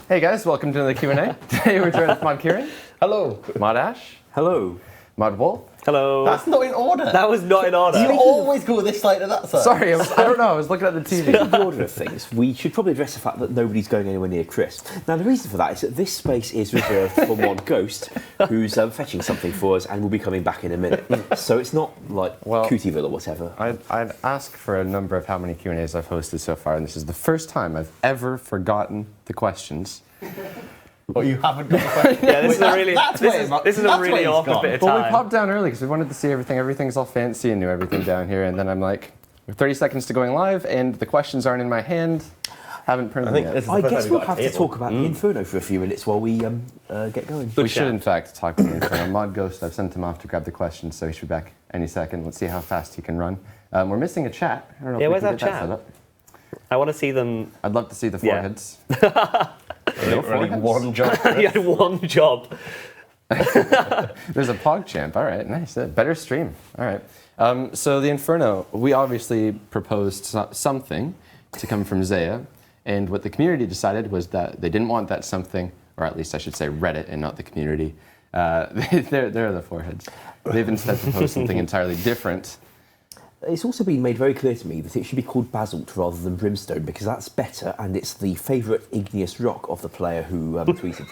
Hey guys, welcome to the Q&A. Today we're joined with Mod Kieran. Hello. Mod Ash. Hello. Mod Wolf. Hello. That's not in order. That was not in order. You always go this side to that side. Sorry, I don't know, I was looking at the TV. Speaking of the order of things, we should probably address the fact that nobody's going anywhere near Chris. Now, the reason for that is that this space is reserved for one ghost who's fetching something for us and will be coming back in a minute. So it's not like Cootieville or whatever. I'd ask for a number of how many Q&As I've hosted so far, and this is the first time I've ever forgotten the questions. But you haven't got the question. Yeah, this is a really awkward bit of time. Well, we popped down early because we wanted to see everything. Everything's all fancy and new, everything down here. And then I'm like, we're 30 seconds to going live, and the questions aren't in my hand. Haven't printed them yet. I guess we'll have to talk about the Inferno for a few minutes while we get going. We should, in fact, talk about the Inferno. Mod Ghost, I've sent him off to grab the questions, so he should be back any second. Let's see how fast he can run. We're missing a chat. I don't know if we where's can that get chat? set up. I want to see them. I'd love to see the foreheads. No only one job. You had one job. There's a PogChamp. All right, nice. Better stream. All right. So the Inferno, we obviously proposed something to come from Zaya, and what the community decided was that they didn't want that something, or at least I should say Reddit and not the community. They're the foreheads. They've instead proposed something entirely different. It's also been made very clear to me that it should be called Basalt rather than Brimstone because that's better and it's the favourite igneous rock of the player who tweeted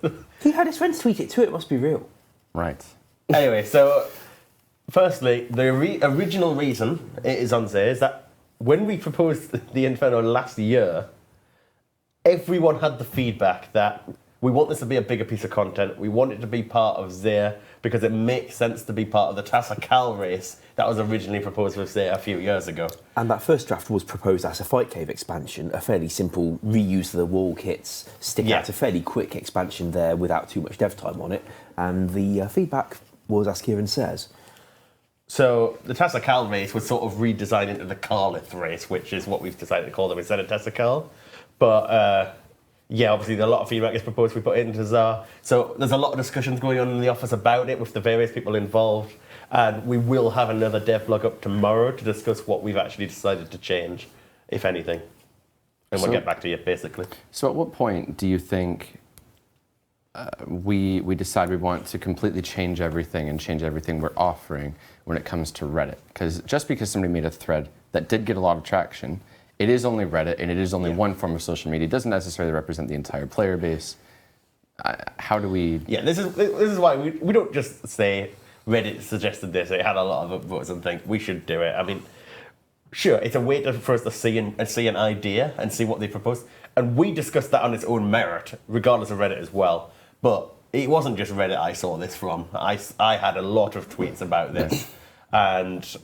this. He had his friends tweet it too, it must be real. Right. Anyway, so firstly, the original reason it is on there is that when we proposed the Inferno last year, everyone had the feedback that we want this to be a bigger piece of content. We want it to be part of Zaya because it makes sense to be part of the Tasakal race that was originally proposed with Zaya a few years ago. And that first draft was proposed as a Fight Cave expansion, a fairly simple reuse the wall kits, stick out a fairly quick expansion there without too much dev time on it. And the feedback was as Kieran says. So the Tasakal race was sort of redesigned into the Carlith race, which is what we've decided to call them instead of Tasakal. But yeah, obviously a lot of feedback is proposed. We put it into Zar. So there's a lot of discussions going on in the office about it with the various people involved. And we will have another dev blog up tomorrow to discuss what we've actually decided to change, if anything. And we'll get back to you, basically. So at what point do you think we decide we want to completely change everything and change everything we're offering when it comes to Reddit? Because just because somebody made a thread that did get a lot of traction, it is only Reddit, and it is only one form of social media. It doesn't necessarily represent the entire player base. How do we... Yeah, this is why we don't just say Reddit suggested this, it had a lot of upvotes and think we should do it. I mean, sure, it's a way for us to see an idea and see what they propose. And we discussed that on its own merit, regardless of Reddit as well. But it wasn't just Reddit I saw this from. I had a lot of tweets about this. And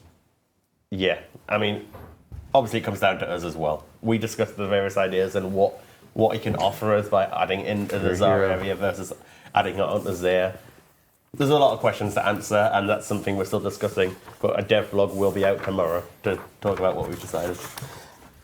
yeah, I mean... Obviously, it comes down to us as well. We discussed the various ideas and what it can offer us by adding into the Zara area versus adding it onto Zaya. There's a lot of questions to answer, and that's something we're still discussing. But a dev blog will be out tomorrow to talk about what we've decided.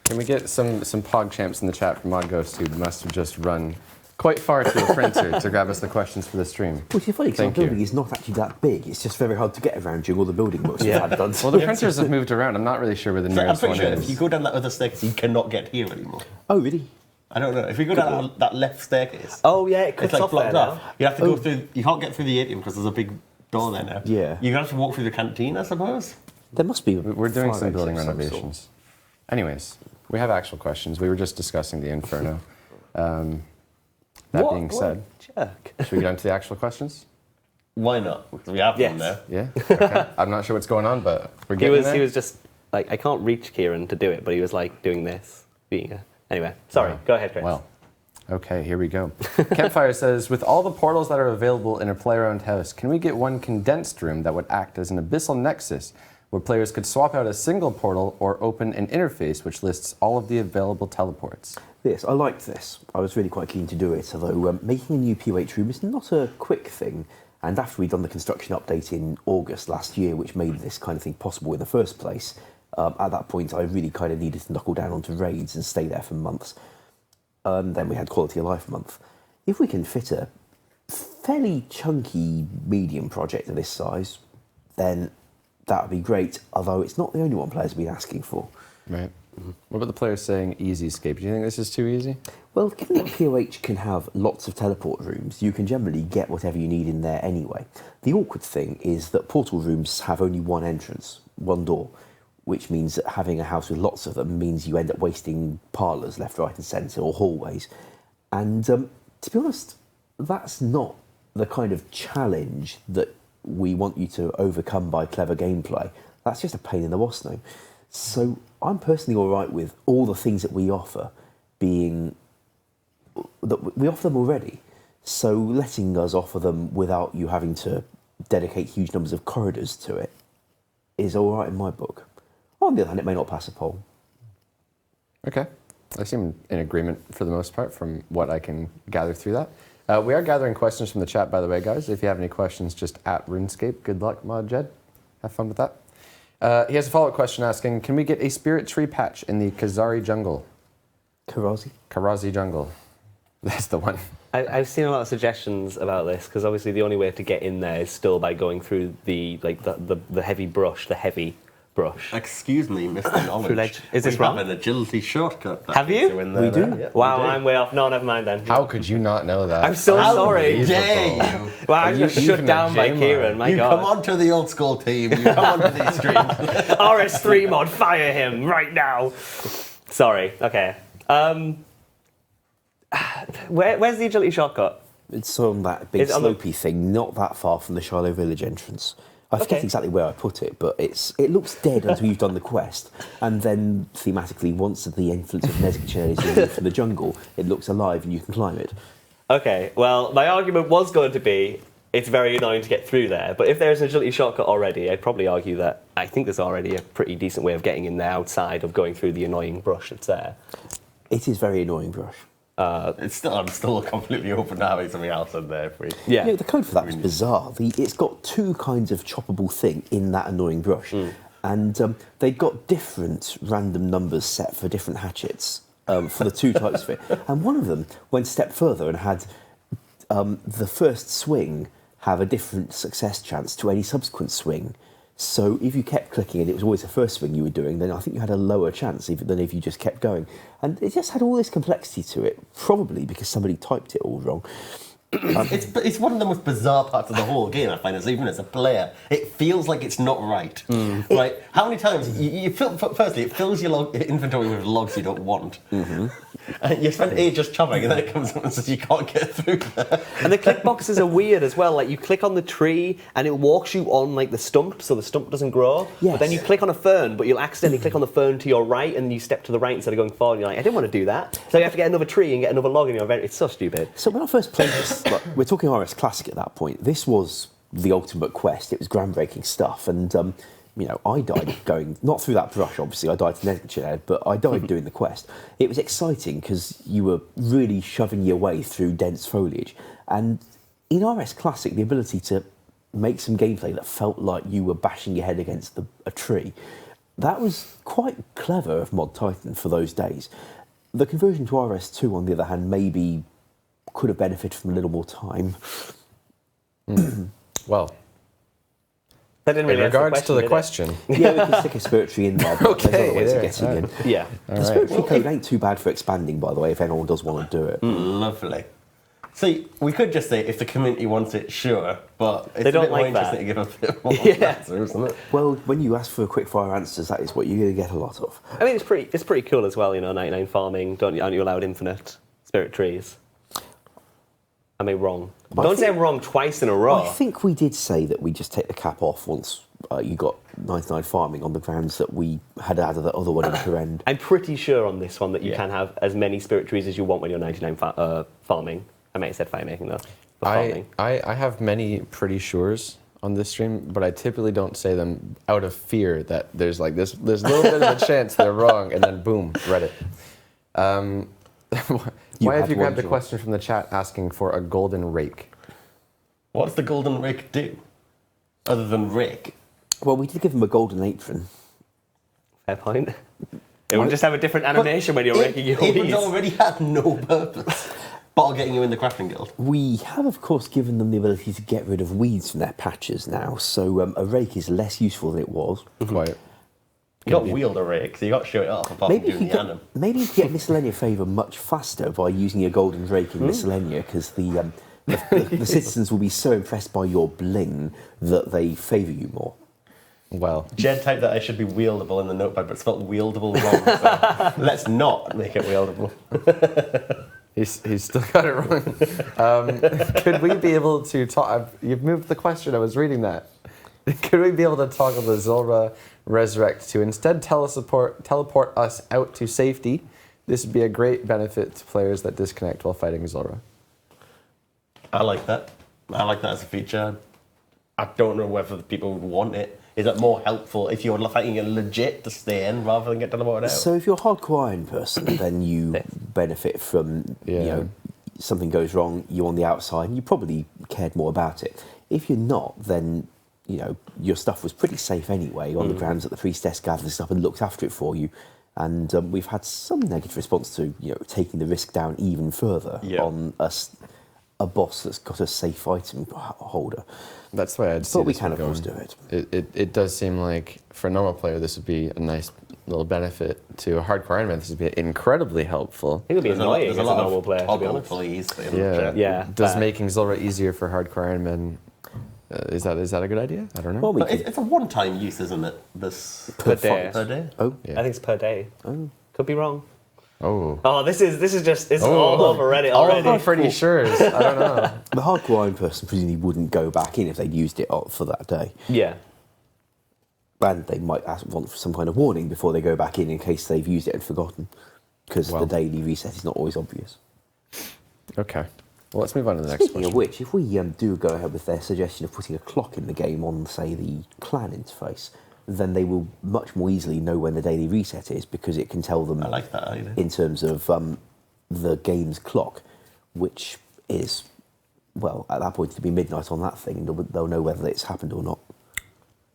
Can we get some PogChamps in the chat from Mod Ghost, who must have just run quite far to a printer to grab us the questions for the stream? Which is funny, because our building is not actually that big. It's just very hard to get around during all the building works we've had done. Well, the printers have moved around. I'm not really sure where the nearest one is. If you go down that other staircase, you cannot get here anymore. Oh, really? I don't know. If you go down that left staircase, Oh yeah, it cuts it's like off blocked there off. now. You have to go through. You can't get through the atrium because there's a big door there now. Yeah. You're gonna have to walk through the canteen, I suppose. There must be. We're doing some building fire exits of some renovations. Anyways, we have actual questions. We were just discussing the Inferno. That being said, should we get on to the actual questions? Why not? Because we have one there. Yeah? Okay. I'm not sure what's going on, but we're getting there. He was just like, I can't reach Kieran to do it, but he was like doing this. Anyway, sorry, go ahead, Chris. Well, okay, here we go. Campfire says, with all the portals that are available in a player-owned house, can we get one condensed room that would act as an Abyssal Nexus, where players could swap out a single portal or open an interface which lists all of the available teleports? Yes, I liked this. I was really quite keen to do it, although making a new POH room is not a quick thing. And after we'd done the construction update in August last year, which made this kind of thing possible in the first place, at that point I really kind of needed to knuckle down onto raids and stay there for months. Then we had Quality of Life month. If we can fit a fairly chunky medium project of this size, then that would be great, although it's not the only one players have been asking for. Right. What about the players saying easy escape? Do you think this is too easy? Well, given that POH can have lots of teleport rooms, you can generally get whatever you need in there anyway. The awkward thing is that portal rooms have only one entrance, one door, which means that having a house with lots of them means you end up wasting parlours left, right and centre, or hallways. And to be honest, that's not the kind of challenge that we want you to overcome by clever gameplay. That's just a pain in the arse. So I'm personally all right with all the things that we offer being that we offer them already. So letting us offer them without you having to dedicate huge numbers of corridors to it is all right in my book. On the other hand, it may not pass a poll. Okay. I seem in agreement for the most part from what I can gather through that. We are gathering questions from the chat, by the way, guys. If you have any questions, just at RuneScape. Good luck, Mod Jed. Have fun with that. He has a follow-up question asking, can we get a spirit tree patch in the Kazari jungle? Karazi jungle. That's the one. I've seen a lot of suggestions about this, because obviously the only way to get in there is still by going through the heavy brush, Excuse me, Mr. Knowledge. Is this we wrong? have an agility shortcut. Have you? In there, We do. Yeah, Wow, we do. I'm way off. No, never mind then. How could you not know that? I'm so How sorry. dare you? Well, I was You- shut you've down by been a Kieran, my You God. come on to the old school team. You come on to the stream. RS3 mod, fire him right now. Sorry, okay. Where's the agility shortcut? It's on that big Is it on the- slopey thing, not that far from the Shiloh Village entrance. I forget Okay. exactly where I put it, but it looks dead until you've done the quest. And then, thematically, once the influence of Nezgichet is removed from the jungle, it looks alive and you can climb it. Okay, well, my argument was going to be it's very annoying to get through there, but if there's an agility shortcut already, I'd probably argue that I think there's already a pretty decent way of getting in there outside of going through the annoying brush that's there. It is very annoying, Brush. I'm still completely open to having something else in there. If we, Yeah. You know, the code for that was bizarre. It's got two kinds of choppable thing in that annoying brush. And they got different random numbers set for different hatchets for the two types of it. And one of them went a step further and had the first swing have a different success chance to any subsequent swing. So if you kept clicking and it was always the first swing you were doing, then I think you had a lower chance even than if you just kept going. And it just had all this complexity to it, probably because somebody typed it all wrong. it's one of the most bizarre parts of the whole game, I find, is even as a player, it feels like it's not right. Right? How many times, firstly, it fills your inventory with logs you don't want. And you spend ages chopping, and then it comes up and says you can't get through there. And the click boxes are weird as well. Like, you click on the tree and it walks you on like the stump, so the stump doesn't grow. Yes. But then you click on a fern, but you'll accidentally click on the fern to your right, and you step to the right instead of going forward. And you're like, I didn't want to do that. So you have to get another tree and get another log in your event. It's so stupid. So when I first played this, like, we're talking RS Classic at that point, this was the ultimate quest. It was groundbreaking stuff. And, you know, I died going, not through that brush, obviously, I died to Nezgichet, but I died doing the quest. It was exciting because you were really shoving your way through dense foliage. And in RS Classic, the ability to make some gameplay that felt like you were bashing your head against a tree, that was quite clever of Mod Titan for those days. The conversion to RS2, on the other hand, maybe could have benefited from a little more time. Well, That didn't really in answer regards to the did it? question, Yeah, we can stick a spirit tree in there, but Okay, there's other ways there, of getting in. Yeah. The spirit tree code ain't too bad for expanding, by the way, if anyone does want to do it. Lovely. See, we could just say if the community wants it, sure, but it's They don't a bit more like that. interesting to give a bit more Yeah. answer, isn't it? Well, when you ask for quick-fire answers, that is what you're going to get a lot of. I mean, it's pretty cool as well, you know, 99 farming. Aren't you allowed infinite spirit trees? Am I wrong? I Don't say think- I'm wrong twice in a row. I think we did say that we just take the cap off once you got 99 farming on the grounds that we had added that other one into end. I'm pretty sure on this one that you Yeah. can have as many spirit trees as you want when you're 99 farming. I might have said fire making though. But farming. I have many pretty sures on this stream, but I typically don't say them out of fear that there's like there's a little bit of a chance they're wrong, and then boom, Reddit. Why have had you one, grabbed the John. question from the chat asking for a golden rake? What does the golden rake do? Other than rake? Well, we did give them a golden apron. Fair point. It would just have a different animation when you're raking your Aprons weeds. already had no purpose. Bar getting you in the crafting guild. We have, of course, given them the ability to get rid of weeds from their patches now, so a rake is less useful than it was. Quite. You got wield a rake, so you got to show it off apart from doing the anim. Maybe you could get Miscellanea favour much faster by using your golden drake in Miscellanea, because the citizens will be so impressed by your bling that they favour you more. Well, Jed typed that I should be wieldable in the notepad, but it's spelled wieldable wrong. So let's not make it wieldable. he's still got it wrong. Could we be able to talk? You've moved the question. I was reading that. Could we be able to toggle the Zulrah resurrect to instead teleport us out to safety? This would be a great benefit to players that disconnect while fighting Zulrah. I like that. I like that as a feature. I don't know whether the people would want it. Is it more helpful if you're fighting it legit to stay in rather than get teleported out? So if you're a hardcore iron person, then you benefit from, you know, something goes wrong, you're on the outside, and you probably cared more about it. If you're not, then, you know, your stuff was pretty safe anyway on the grounds that the priestess gathered stuff and looked after it for you. And we've had some negative response to, you know, taking the risk down even further on a boss that's got a safe item holder. That's the way I'd see But we this can, one of course, going. do it. It does seem like, for a normal player, this would be a nice little benefit. To a hardcore Iron Man, this would be incredibly helpful. I think it'll be annoying as a normal player, to be toggle honest. please. Does making Zulrah easier for hardcore Iron Man, is that a good idea? I don't know. Well, It's a one-time use, isn't it? This Per day. Per day? Oh, Yeah. I think it's per day. Oh. Could be wrong. Oh. This is just all over Reddit already. I'm pretty sure. I don't know. the hardcore iron person presumably wouldn't go back in if they'd used it for that day. Yeah. And they might want some kind of warning before they go back in case they've used it and forgotten, because the daily reset is not always obvious. Okay. Well, let's move on to the next Speaking question. of which, if we do go ahead with their suggestion of putting a clock in the game on, say, the clan interface, then they will much more easily know when the daily reset is, because it can tell them I like that idea. in terms of the game's clock, which is, well, at that point it'll be midnight on that thing, and they'll know whether it's happened or not.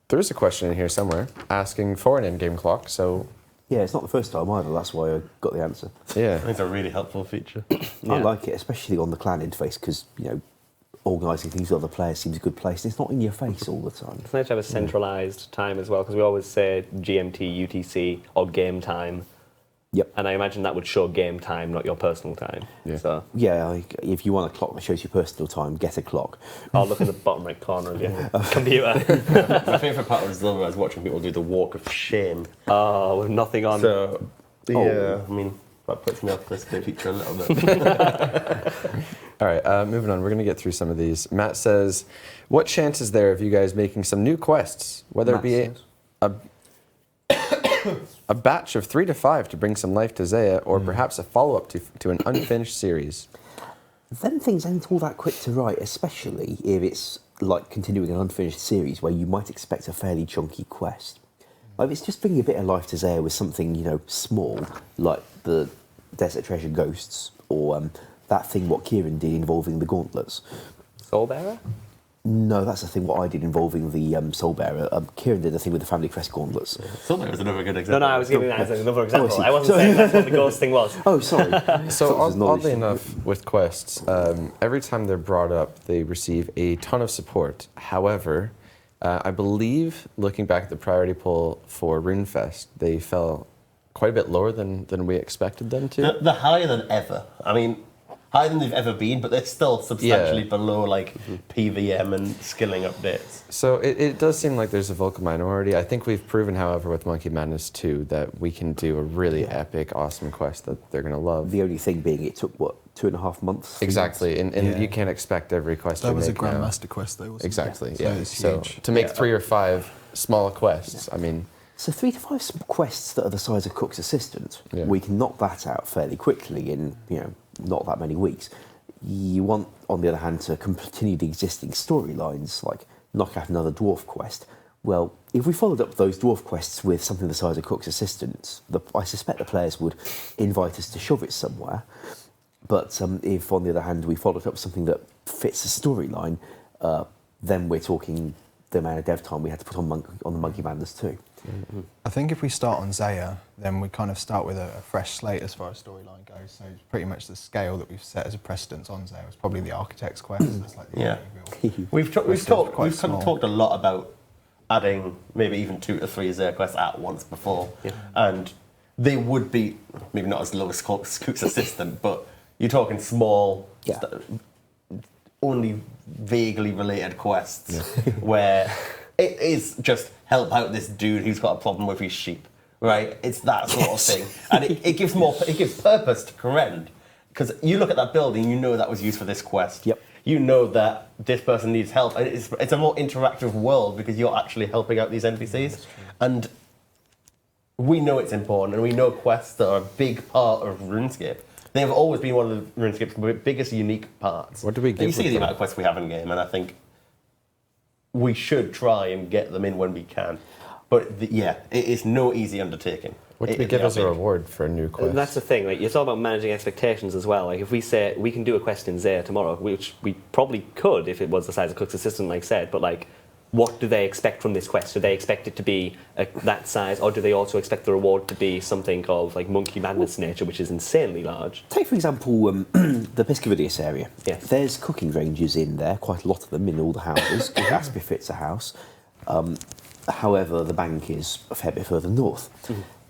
There is a question in here somewhere asking for an in-game clock, so... Yeah, it's not the first time either, that's why I got the answer. Yeah. I think it's a really helpful feature. I like it, especially on the clan interface, because, you know, organising things with other players seems a good place. It's not in your face all the time. It's nice to have a centralised time as well, because we always say GMT, UTC, or game time. Yep. And I imagine that would show game time, not your personal time. Yeah. So Yeah, if you want a clock that shows your personal time, get a clock. I'll look at the bottom right corner of your computer. My favourite part of Zulrah is watching people do the walk of shame. Oh, with nothing on. So, I mean, that puts me off this feature a little bit. All right, moving on. We're going to get through some of these. Matt says, what chance is there of you guys making some new quests, whether it be a batch of 3 to 5 to bring some life to Zaya, or perhaps a follow-up to an unfinished series? Then things ain't all that quick to write, especially if it's like continuing an unfinished series where you might expect a fairly chunky quest. Like, if it's just bringing a bit of life to Zaya with something, you know, small, like the Desert Treasure Ghosts, or that thing what Kieran did involving the gauntlets. Soulbearer? No, that's the thing what I did involving the Soulbearer. Kieran did the thing with the Family Crest gauntlets. Zulrah was another good example. No, I was giving that as another example. see. I wasn't saying that's what the ghost thing was. Oh, sorry. So Such is knowledge. oddly enough, with quests, every time they're brought up, they receive a ton of support. However, I believe, looking back at the priority poll for RuneFest, they fell quite a bit lower than we expected them to. They're higher than ever. I mean, higher than they've ever been, but they're still substantially below like PVM and skilling updates. So it does seem like there's a vocal minority. I think we've proven, however, with Monkey Madness 2 that we can do a really epic, awesome quest that they're going to love. The only thing being it took, what, 2.5 months? Exactly, and you can't expect every quest to That was a make now. Grandmaster quest, though, wasn't Exactly, it? yeah. So it's So huge. to make 3 or 5 small quests, I mean... So 3 to 5 quests that are the size of Cook's Assistant, Yeah. we can knock that out fairly quickly in, you know, not that many weeks. You want, on the other hand, to continue the existing storylines, like knock out another dwarf quest. Well, if we followed up those dwarf quests with something the size of Cook's Assistant, I suspect the players would invite us to shove it somewhere. But if, on the other hand, we followed up something that fits the storyline, then we're talking the amount of dev time we had to put on the Monkey Madness too. I think if we start on Zaya, then we kind of start with a fresh slate as far as storyline goes. So it's pretty much the scale that we've set as a precedence on Zaya is probably the Architect's quest. That's like the only real We've quest is quite small. talked a lot about adding maybe even 2 to 3 Zaya quests at once before. And they would be, maybe not as low as Cook's Assistant, but you're talking small, only vaguely related quests where it is just help out this dude who's got a problem with his sheep, right? It's that sort of thing. And it gives purpose to Kourend. Because you look at that building, you know that was used for this quest. Yep. You know that this person needs help. And it's a more interactive world because you're actually helping out these NPCs. And we know it's important, and we know quests are a big part of RuneScape. They have always been one of the RuneScape's biggest unique parts. What do we give You see with the them? amount of quests we have in game, and I think we should try and get them in when we can. But it is no easy undertaking. What do we give as a reward for a new quest? And that's the thing, like, you're talking about managing expectations as well. Like, if we say we can do a quest in Zaya tomorrow, which we probably could if it was the size of Cook's Assistant, like I said, but like, what do they expect from this quest? Do they expect it to be that size, or do they also expect the reward to be something of like Monkey Madness nature, which is insanely large? Take, for example, the Piscavilius area. Yes. There's cooking ranges in there, quite a lot of them in all the houses, as befits a house. However, the bank is a fair bit further north.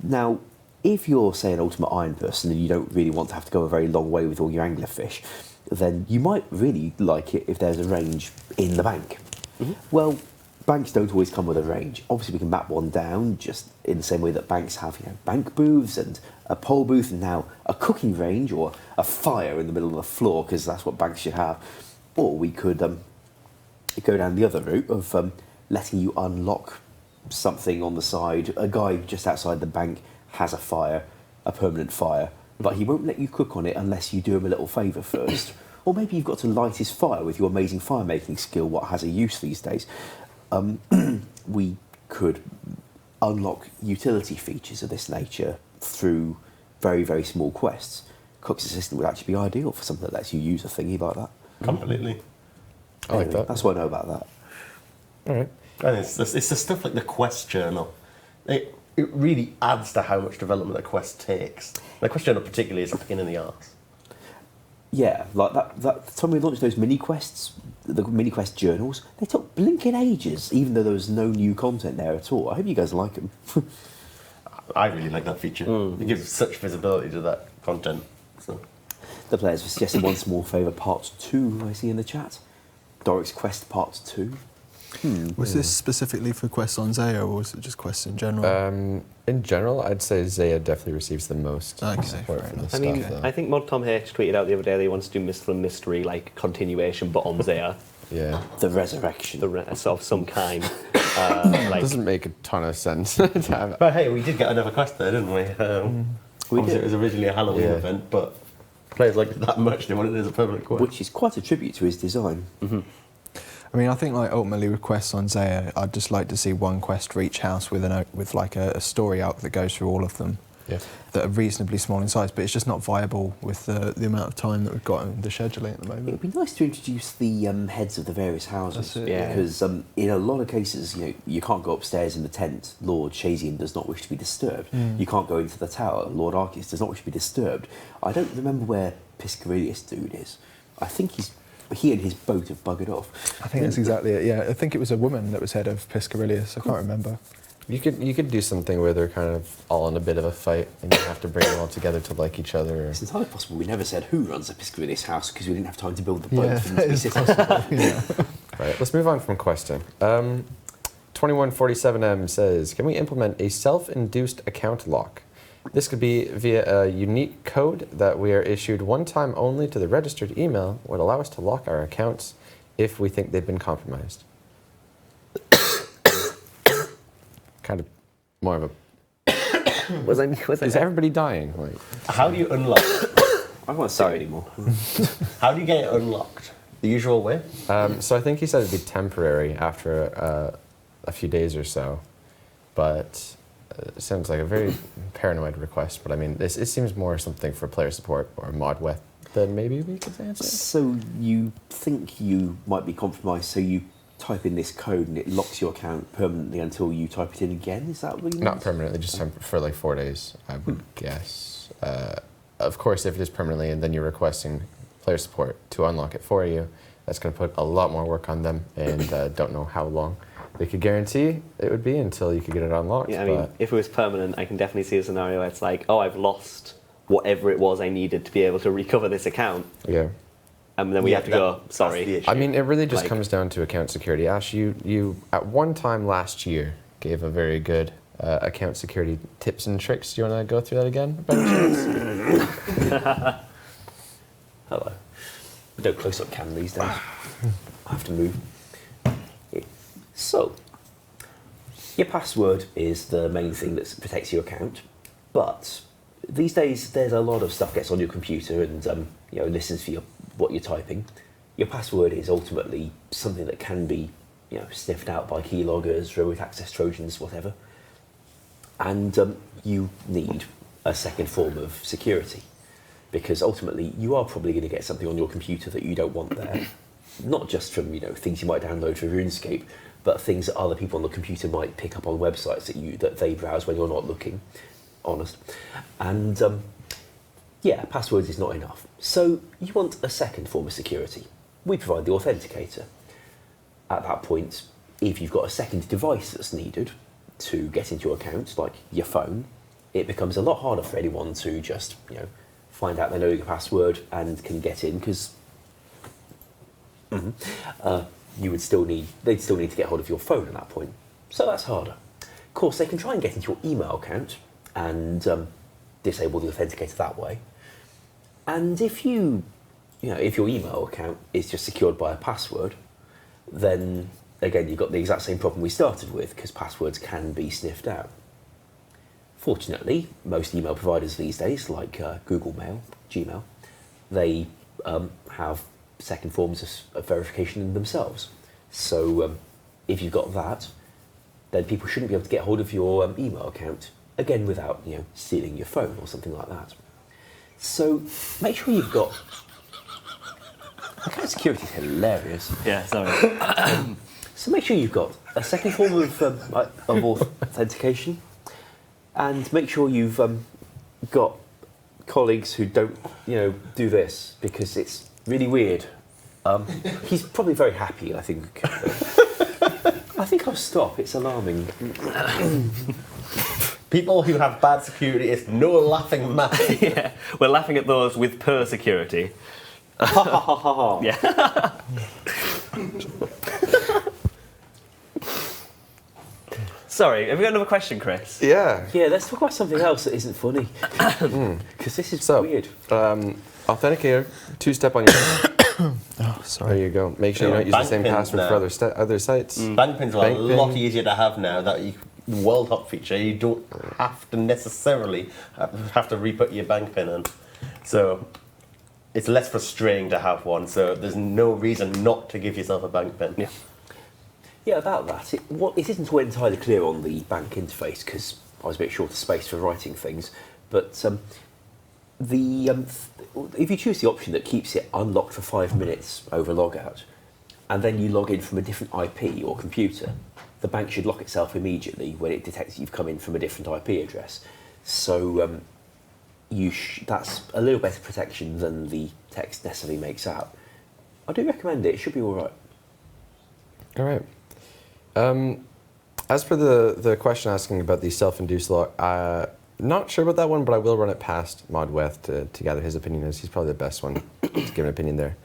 Now, if you're, say, an Ultimate Iron person and you don't really want to have to go a very long way with all your anglerfish, then you might really like it if there's a range in the bank. Well, banks don't always come with a range. Obviously, we can map one down just in the same way that banks have, bank booths and a pole booth, and now a cooking range or a fire in the middle of the floor, because that's what banks should have. Or we could go down the other route of letting you unlock something on the side. A guy just outside the bank has a fire, a permanent fire, but he won't let you cook on it unless you do him a little favour first. Or maybe you've got to light his fire with your amazing fire making skill, what has a use these days. We could unlock utility features of this nature through very, very small quests. Cook's Assistant would actually be ideal for something that lets you use a thingy like that. Completely. I like that. That's what I know about that. All right. And it's the stuff like the quest journal. It really adds to how much development a quest takes. The quest journal particularly is a pain in the arse. Yeah, like that time we launched those mini quests, the mini quest journals, they took blinking ages, even though there was no new content there at all. I hope you guys like them. I really like that feature. It gives such visibility to that content. So. The players have suggested one small favour, part 2, I see in the chat. Doric's Quest Part 2. Was this specifically for quests on Zaya, or was it just quests in general? In general, I'd say Zaya definitely receives the most support fair from enough. this I mean, stuff. I think Mod Tom H tweeted out the other day that he wants to do Mystical Mystery, like, continuation, but on Zaya. Yeah. The Resurrection. Sort of some kind. Doesn't make a ton of sense. Damn it. But hey, we did get another quest there, didn't we? Obviously, it was originally a Halloween event, but players liked it that much, they wanted it as a permanent quest. Which is quite a tribute to his design. I mean, I think like ultimately with quests on Zaya, I'd just like to see one quest for each house with like a story arc that goes through all of them. Yeah. That are reasonably small in size, but it's just not viable with the amount of time that we've got in the scheduling at the It moment. would be nice to introduce the heads of the various houses. That's it. Yeah. Because in a lot of cases, you can't go upstairs in the tent. Lord Shazian does not wish to be disturbed. You can't go into the tower. Lord Arceus does not wish to be disturbed. I don't remember where Piscavilius dude is. I think he and his boat have buggered off. I think that's exactly it. Yeah, I think it was a woman that was head of Piscavilius. I can't remember. You could do something where they're kind of all in a bit of a fight, and you have to bring them all together to like each other. It's entirely possible we never said who runs the Piscavilius house because we didn't have time to build the boat. Yeah, for them that to be is sitting. possible. Yeah. Right, let's move on from questing. 2147M says, can we implement a self-induced account lock? This could be via a unique code that we are issued one time only to the registered email, would allow us to lock our accounts if we think they've been compromised. Kind of more of a... Is everybody dying? Like, How do you unlock? I don't want to say it anymore. How do you get it unlocked? The usual way? so I think he said it'd be temporary after a few days or so, but it sounds like a very paranoid request. But I mean, it seems more something for player support or mod with than maybe we could answer. So you think you might be compromised, so you type in this code and it locks your account permanently until you type it in again? Is that what you mean? Not permanently, just for like 4 days, I would guess. Of course, if it is permanently and then you're requesting player support to unlock it for you, that's going to put a lot more work on them, and don't know how long They could guarantee it would be until you could get it unlocked. Yeah, I mean, but if it was permanent, I can definitely see a scenario where it's like, oh, I've lost whatever it was I needed to be able to recover this account, yeah. and then we Yeah, have to that- go, that's the sorry. issue. I mean, it really just Like- comes down to account security. Ash, you at one time last year gave a very good account security tips and tricks. Do you want to go through that again? By any chance? Hello. We don't close up cam these days. I have to move. So, your password is the main thing that protects your account, but these days there's a lot of stuff gets on your computer and listens for what you're typing. Your password is ultimately something that can be sniffed out by keyloggers, remote access trojans, whatever. And you need a second form of security, because ultimately you are probably going to get something on your computer that you don't want there. Not just from things you might download from RuneScape, but things that other people on the computer might pick up on websites that they browse when you're not looking. Honest. And passwords is not enough. So you want a second form of security. We provide the authenticator. At that point, if you've got a second device that's needed to get into your account, like your phone, it becomes a lot harder for anyone to just find out they know your password and can get in, because they'd still need to get hold of your phone at that point. So that's harder. Of course, they can try and get into your email account and disable the authenticator that way. And if your email account is just secured by a password, then again you've got the exact same problem we started with, because passwords can be sniffed out. Fortunately, most email providers these days, like Google Mail, Gmail, they have second forms of verification themselves. So if you've got that, then people shouldn't be able to get hold of your email account, again without stealing your phone or something like that. So make sure you've got... Account security is hilarious. Yeah, sorry. So make sure you've got a second form of authentication, and make sure you've got colleagues who don't, do this, because it's really weird. He's probably very happy, I think. I think I'll stop. It's alarming. People who have bad security, it's no laughing matter. Yeah, we're laughing at those with poor security. Ha ha ha ha ha. Yeah. Sorry, have you got another question, Chris? Yeah. Yeah, let's talk about something else that isn't funny. Because this is So, weird. Authenticator, two-step on your... Oh, There sorry. you go. Make sure you don't use the same Bank password pins for now. other sites. Bank pins are Bank a lot pin. easier to have now. World Hop feature, you don't have to necessarily have to re-put your bank pin in. So it's less frustrating to have one, so there's no reason not to give yourself a bank pin. Yeah. Yeah, about that. It isn't all entirely clear on the bank interface, because I was a bit short of space for writing things. But if you choose the option that keeps it unlocked for 5 minutes over logout, and then you log in from a different IP or computer, the bank should lock itself immediately when it detects you've come in from a different IP address. So that's a little better protection than the text necessarily makes out. I do recommend it. It should be all right. All right. As for the question asking about the self-induced lock, not sure about that one, but I will run it past Modweth to gather his opinion, as he's probably the best one to give an opinion there.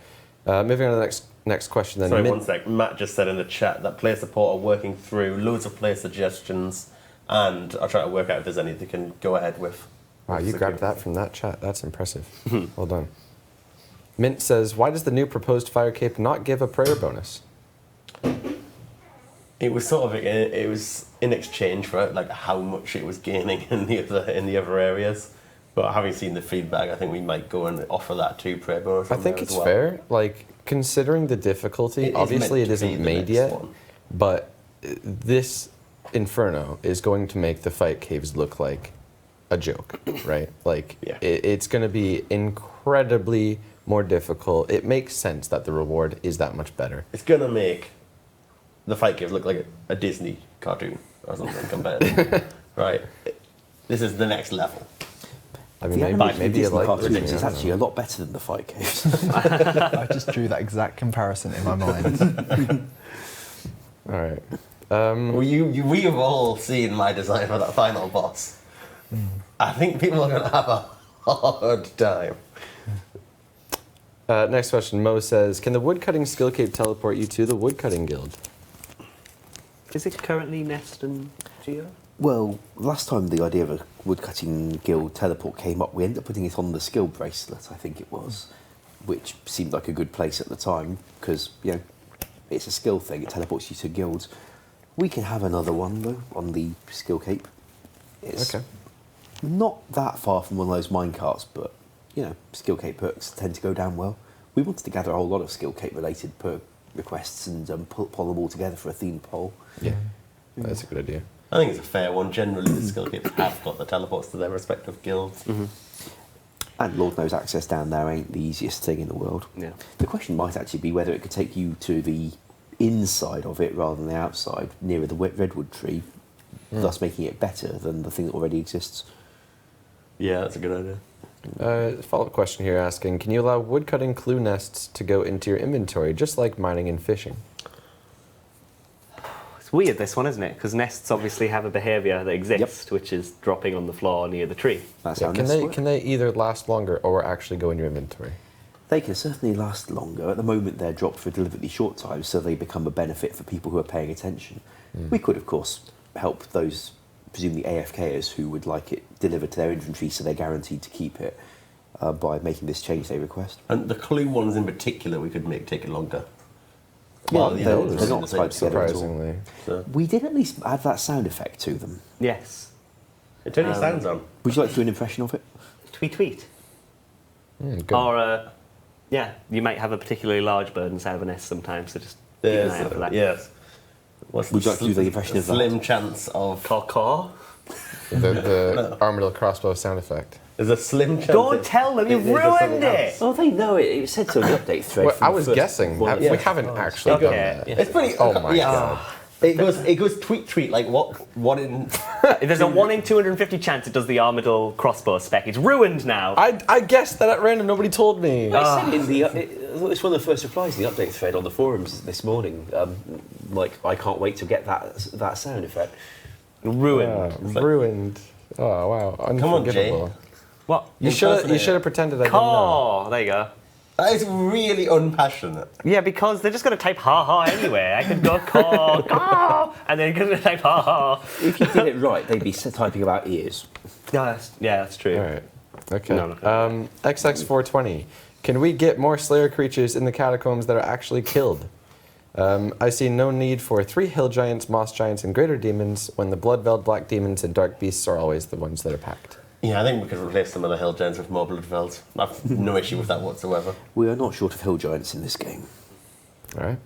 Moving on to the next question then. Sorry, one sec. Matt just said in the chat that player support are working through loads of player suggestions, and I'll try to work out if there's any they can go ahead with. Wow, you grabbed that from that chat. That's impressive. Well done. Mint says, why does the new proposed fire cape not give a prayer bonus? It was sort of it was in exchange for like how much it was gaining in the other areas. But having seen the feedback, I think we might go and offer that to prayer bonus. I think it's fair. Like, considering the difficulty, It is obviously meant it to be isn't the made next yet, one. but this Inferno is going to make the fight caves look like a joke, right? Like, Yeah. it's going to be incredibly more difficult. It makes sense that the reward is that much better. It's gonna make the fight cave look like a Disney cartoon or something compared. Right. This is the next level. I mean, The animation maybe you Disney like cartoons Disney, is I don't actually know. a lot better than the fight caves. I just drew that exact comparison in my mind. All right. We have all seen my design for that final boss. I think people are going to have a hard time. Next question. Mo says, can the woodcutting skill cape teleport you to the woodcutting guild? Is it currently Nest and Geo? Well, last time the idea of a woodcutting guild teleport came up, we ended up putting it on the skill bracelet, I think it was, which seemed like a good place at the time because, you know, it's a skill thing. It teleports you to guilds. We can have another one, though, on the skill cape. It's not that far from one of those minecarts, but, you know, skill cape perks tend to go down well. We wanted to gather a whole lot of skill cape-related perk requests and pull them all together for a themed poll. Yeah, that's a good idea. I think it's a fair one. Generally, the skill capes have got the teleports to their respective guilds. And Lord knows access down there ain't the easiest thing in the world. Yeah. The question might actually be whether it could take you to the inside of it rather than the outside, nearer the redwood tree, thus making it better than the thing that already exists. Yeah, that's a good idea. Follow-up question here asking, can you allow woodcutting clue nests to go into your inventory, just like mining and fishing? It's weird, this one, isn't it? Because nests obviously have a behaviour that exists, which is dropping on the floor near the tree. That's Yeah, how can nests they work. can they either last longer or actually go in your inventory? They can certainly last longer. At the moment, they're dropped for deliberately short time, so they become a benefit for people who are paying attention. We could, of course, help those, presumably AFKers, who would like it delivered to their inventory so they're guaranteed to keep it by making this change they request. And the clue ones in particular, we could make take it longer. Yeah, Well, you they're, know, they're not tied together at all. Surprisingly. So, We did at least add that sound effect to them. Yes. it turned your sounds on. Would you like to do an impression of it? Tweet, tweet. Good. Or, yeah, you might have a particularly large bird inside of a nest sometimes, so just keep an eye out for that. Yes. What's Would you like to do the impression of that? slim chance of... Caw-caw. The armadillo crossbow sound effect. There's a slim chance... Don't tell them, you've ruined it! Oh, they know it. It said so in the update thread. Well, from I the was first guessing. one. We haven't actually done Okay. that. It's pretty... Oh my god. It goes tweet, like what in... There's a 1 in 250 chance it does the armadillo crossbow spec. It's ruined now. I guessed that at random. Nobody told me. I said in the, it's one of the first replies in the update thread on the forums this morning. Like, I can't wait to get that sound effect. Ruined. Ruined. Oh wow. Come on, Jay. Unforgivable. What? You should have pretended I didn't know. Caw! There you go. That is really unpassionate. Yeah, because they're just going to type ha-ha anyway. I could go caw, caw, and then you're going to type ha-ha. If you did it right, they'd be typing about ears. Yeah, that's true. All right. Okay. No. XX420. Can we get more Slayer creatures in the catacombs that are actually killed? I see no need for 3 hill giants, moss giants, and greater demons when the blood-veiled black demons and dark beasts are always the ones that are packed. Yeah, I think we could replace some of the hill giants with more bloodvelds. I've no issue with that whatsoever. We are not short of hill giants in this game. All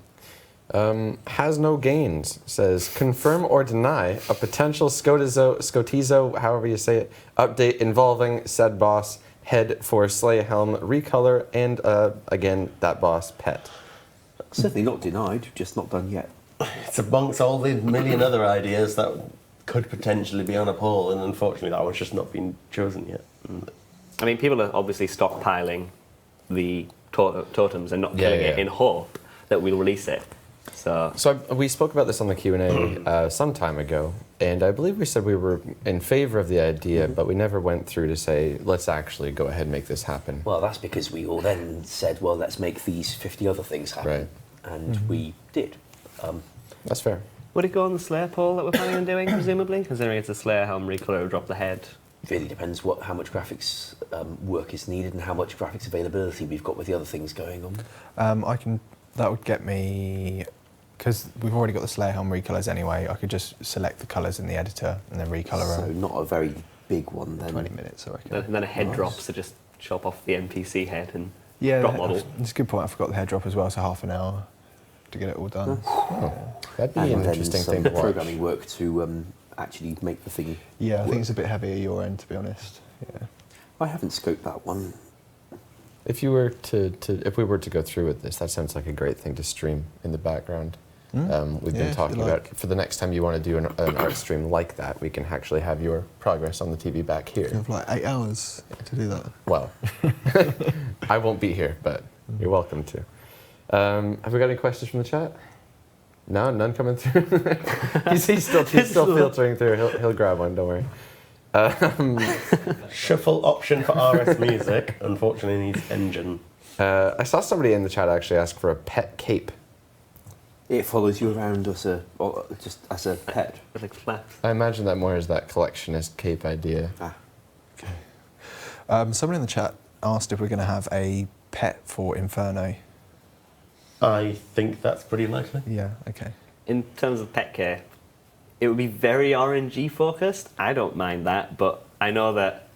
right. Has no gains says confirm or deny a potential Scotizo, however you say it, update involving said boss, head for Slay Helm, recolor, and again that boss pet. Certainly not denied, just not done yet. It's amongst all the million other ideas that could potentially be on a poll, and unfortunately that one's just not been chosen yet. I mean, people are obviously stockpiling the totems and not killing it in hope that we'll release it. So we spoke about this on the Q&A some time ago, and I believe we said we were in favor of the idea, but we never went through to say, let's actually go ahead and make this happen. Well, that's because we all then said, well, let's make these 50 other things happen. Right. And we did. That's fair. would it go on the Slayer poll that we're planning on doing, presumably? Considering it's a Slayer helm recolor, drop the head. Really depends how much graphics work is needed and how much graphics availability we've got with the other things going on. That would get me, because we've already got the Slayer helm recolors anyway. I could just select the colours in the editor and then recolor So them. not a very big one then. 20 minutes, I reckon. And then a head Nice. drop, so just chop off the NPC head and Yeah, drop model. It's a good point. I forgot the head drop as well. So half an hour to get it all done. That'd be And an then interesting some thing to watch. programming work to actually make the thing Yeah, I work. think it's a bit heavier your end, to be honest. Yeah. I haven't scoped that one. If you were if we were to go through with this, that sounds like a great thing to stream in the background. We've Yeah, been if talking you about like. for the next time you want to do an art stream like that, we can actually have your progress on the TV back You here. have like 8 hours to do that. Well, I won't be here, but you're welcome to. Have we got any questions from the chat? No, none coming through. he's still filtering through. He'll grab one. Don't worry. Shuffle option for RS music. Unfortunately, needs engine. I saw somebody in the chat actually ask for a pet cape. It follows you around just as a pet. With like flaps. I imagine that more as that collectionist cape idea. Someone in the chat asked if we're going to have a pet for Inferno. I think that's pretty likely. Yeah, okay. In terms of pet care, it would be very RNG focused. I don't mind that, but I know that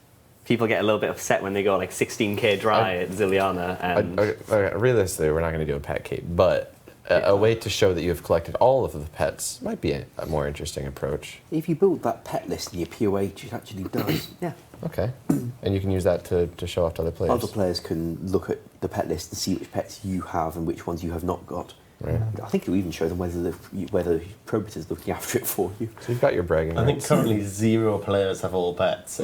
people get a little bit upset when they go like 16k dry at Zilliana. And Realistically, we're not going to do a pet cape, but a way to show that you have collected all of the pets might be a more interesting approach. If you build that pet list in your POH, it actually does. yeah. Okay. And you can use that to show off to other players. Other players can look at the pet list and see which pets you have and which ones you have not got. Right. I think it'll even show them whether Probitor's looking after it for you. So you've got your bragging I think rights. currently 0 players have all pets.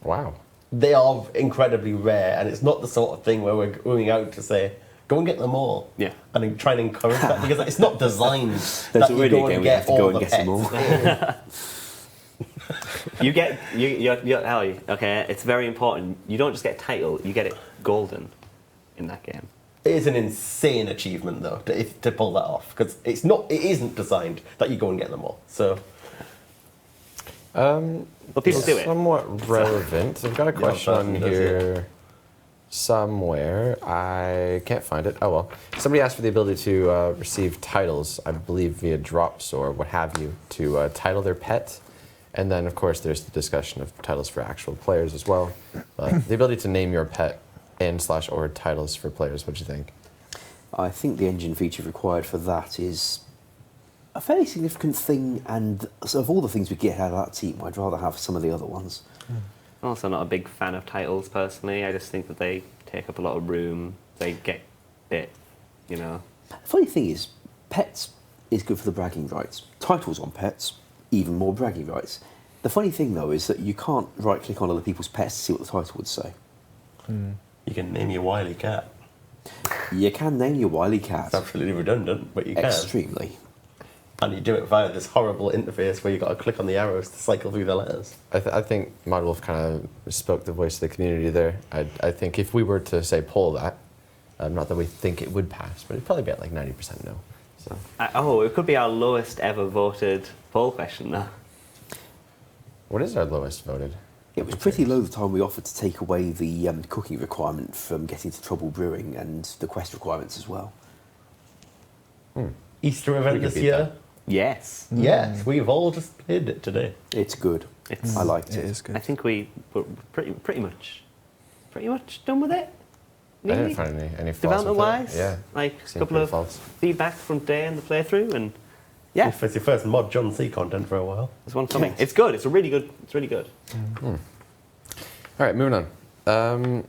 Wow. They are incredibly rare, and it's not the sort of thing where we're going out to say, go and get them all. Yeah. And then try and encourage that, because it's not designed that There's you already go a game and we have get to go all and the get them all. pets. Okay, it's very important. You don't just get a title, you get it golden in that game. It is an insane achievement, though, to pull that off, because it isn't designed that you go and get them all. So, But people do it. Somewhat relevant. I've got a question on here somewhere. I can't find it. Oh well. Somebody asked for the ability to receive titles, I believe via drops or what have you, to title their pet. And then, of course, there's the discussion of titles for actual players as well. The ability to name your pet and/or titles for players. What do you think? I think the engine feature required for that is a fairly significant thing, and so of all the things we get out of that team, I'd rather have some of the other ones. I'm also not a big fan of titles personally. I just think that they take up a lot of room. They get bit, you know. The funny thing is, pets is good for the bragging rights. Titles on pets, even more bragging rights. The funny thing, though, is that you can't right-click on other people's pets to see what the title would say. you can name your wily cat. You can name your wily cat. It's absolutely redundant, but you can. Extremely. And you do it via this horrible interface where you've got to click on the arrows to cycle through the letters. I think Modwolf kind of spoke the voice of the community there. I think if we were to say poll that, not that we think it would pass, but it'd probably be at like 90% no. So. It could be our lowest ever voted poll question though. What is our lowest voted? It was pretty low the time we offered to take away the cooking requirement from getting to trouble brewing and the quest requirements as well. Easter event We could this beat year? that. Yes. Yes, we've all just played it today. It's good. It's, I liked It it. is good. I think we were pretty much done with it. I didn't find any flaws Development with wise, it. Yeah. like a Seemed couple pretty of false. feedback from Day and the playthrough, and yeah, It's your first Mod John C content for a while. there's one coming. It's good. It's really good. It's really good. All right, moving on.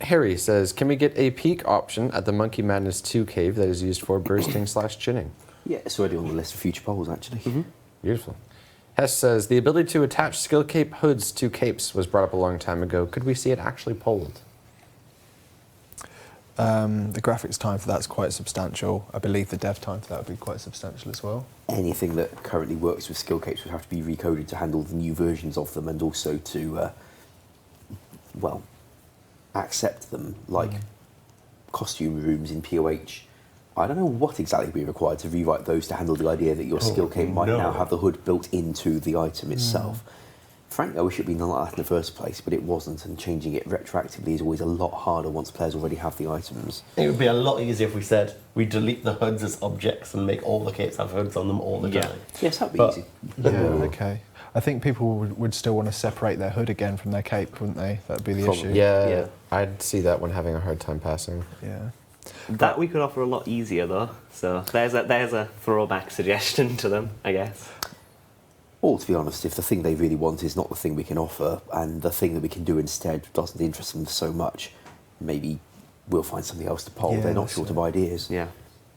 Harry says, can we get a peak option at the Monkey Madness 2 cave that is used for bursting/chinning? Yeah, it's already on the list for future polls, actually. Beautiful. Hess says, the ability to attach skill cape hoods to capes was brought up a long time ago. Could we see it actually polled? The graphics time for that's quite substantial. I believe the dev time for that would be quite substantial as well. Anything that currently works with skill capes would have to be recoded to handle the new versions of them and also to, accept them, like costume rooms in POH. I don't know what exactly would be required to rewrite those to handle the idea that your skill cape might no. now have the hood built into the item itself. Frankly, I wish it had been done like that in the first place, but it wasn't, and changing it retroactively is always a lot harder once players already have the items. It would be a lot easier if we said we delete the hoods as objects and make all the capes have hoods on them all the time. Yes, that'd be But- easy. Yeah, okay. I think people would still want to separate their hood again from their cape, wouldn't they? That'd be the Probably. issue. Yeah, Yeah. I'd see that one having a hard time passing. Yeah. That we could offer a lot easier though. So there's a throwback suggestion to them, I guess. Or, to be honest, if the thing they really want is not the thing we can offer, and the thing that we can do instead doesn't interest them so much, maybe we'll find something else to poll. Yeah, They're not that's short it. of ideas. Yeah.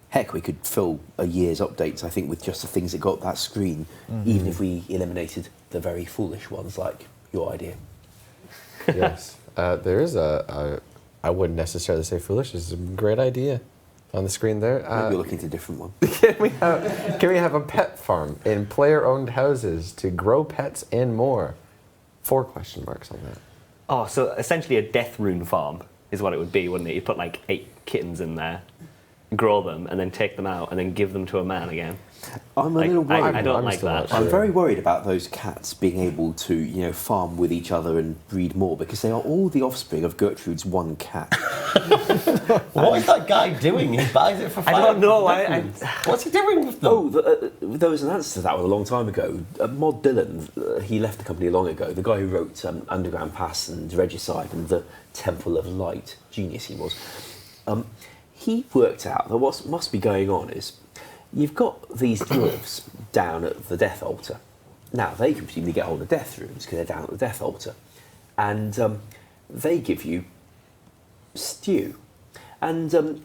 Heck, we could fill a year's updates, I think, with just the things that got that screen, even if we eliminated the very foolish ones, like your idea. Yes. There is I wouldn't necessarily say foolish. It's a great idea. on the screen there. Maybe you're looking at a different one. Can we have a pet farm in player-owned houses to grow pets and more? 4 question marks on that. Oh, so essentially a death rune farm is what it would be, wouldn't it? You put like 8 kittens in there, grow them, and then take them out, and then give them to a man again. I'm a little worried. I don't I'm like still that. not I'm very worried about those cats being able to, farm with each other and breed more, because they are all the offspring of Gertrude's one cat. What is that guy doing? He buys it for I don't know. What's he doing with them? Oh, there was an answer to that one a long time ago. Mod Dillon, he left the company long ago. The guy who wrote Underground Pass and Regicide and the Temple of Light, genius he was. He worked out that what must be going on is you've got these dwarves down at the Death Altar. Now, they can presumably get hold of death runes because they're down at the Death Altar. And they give you stew. And the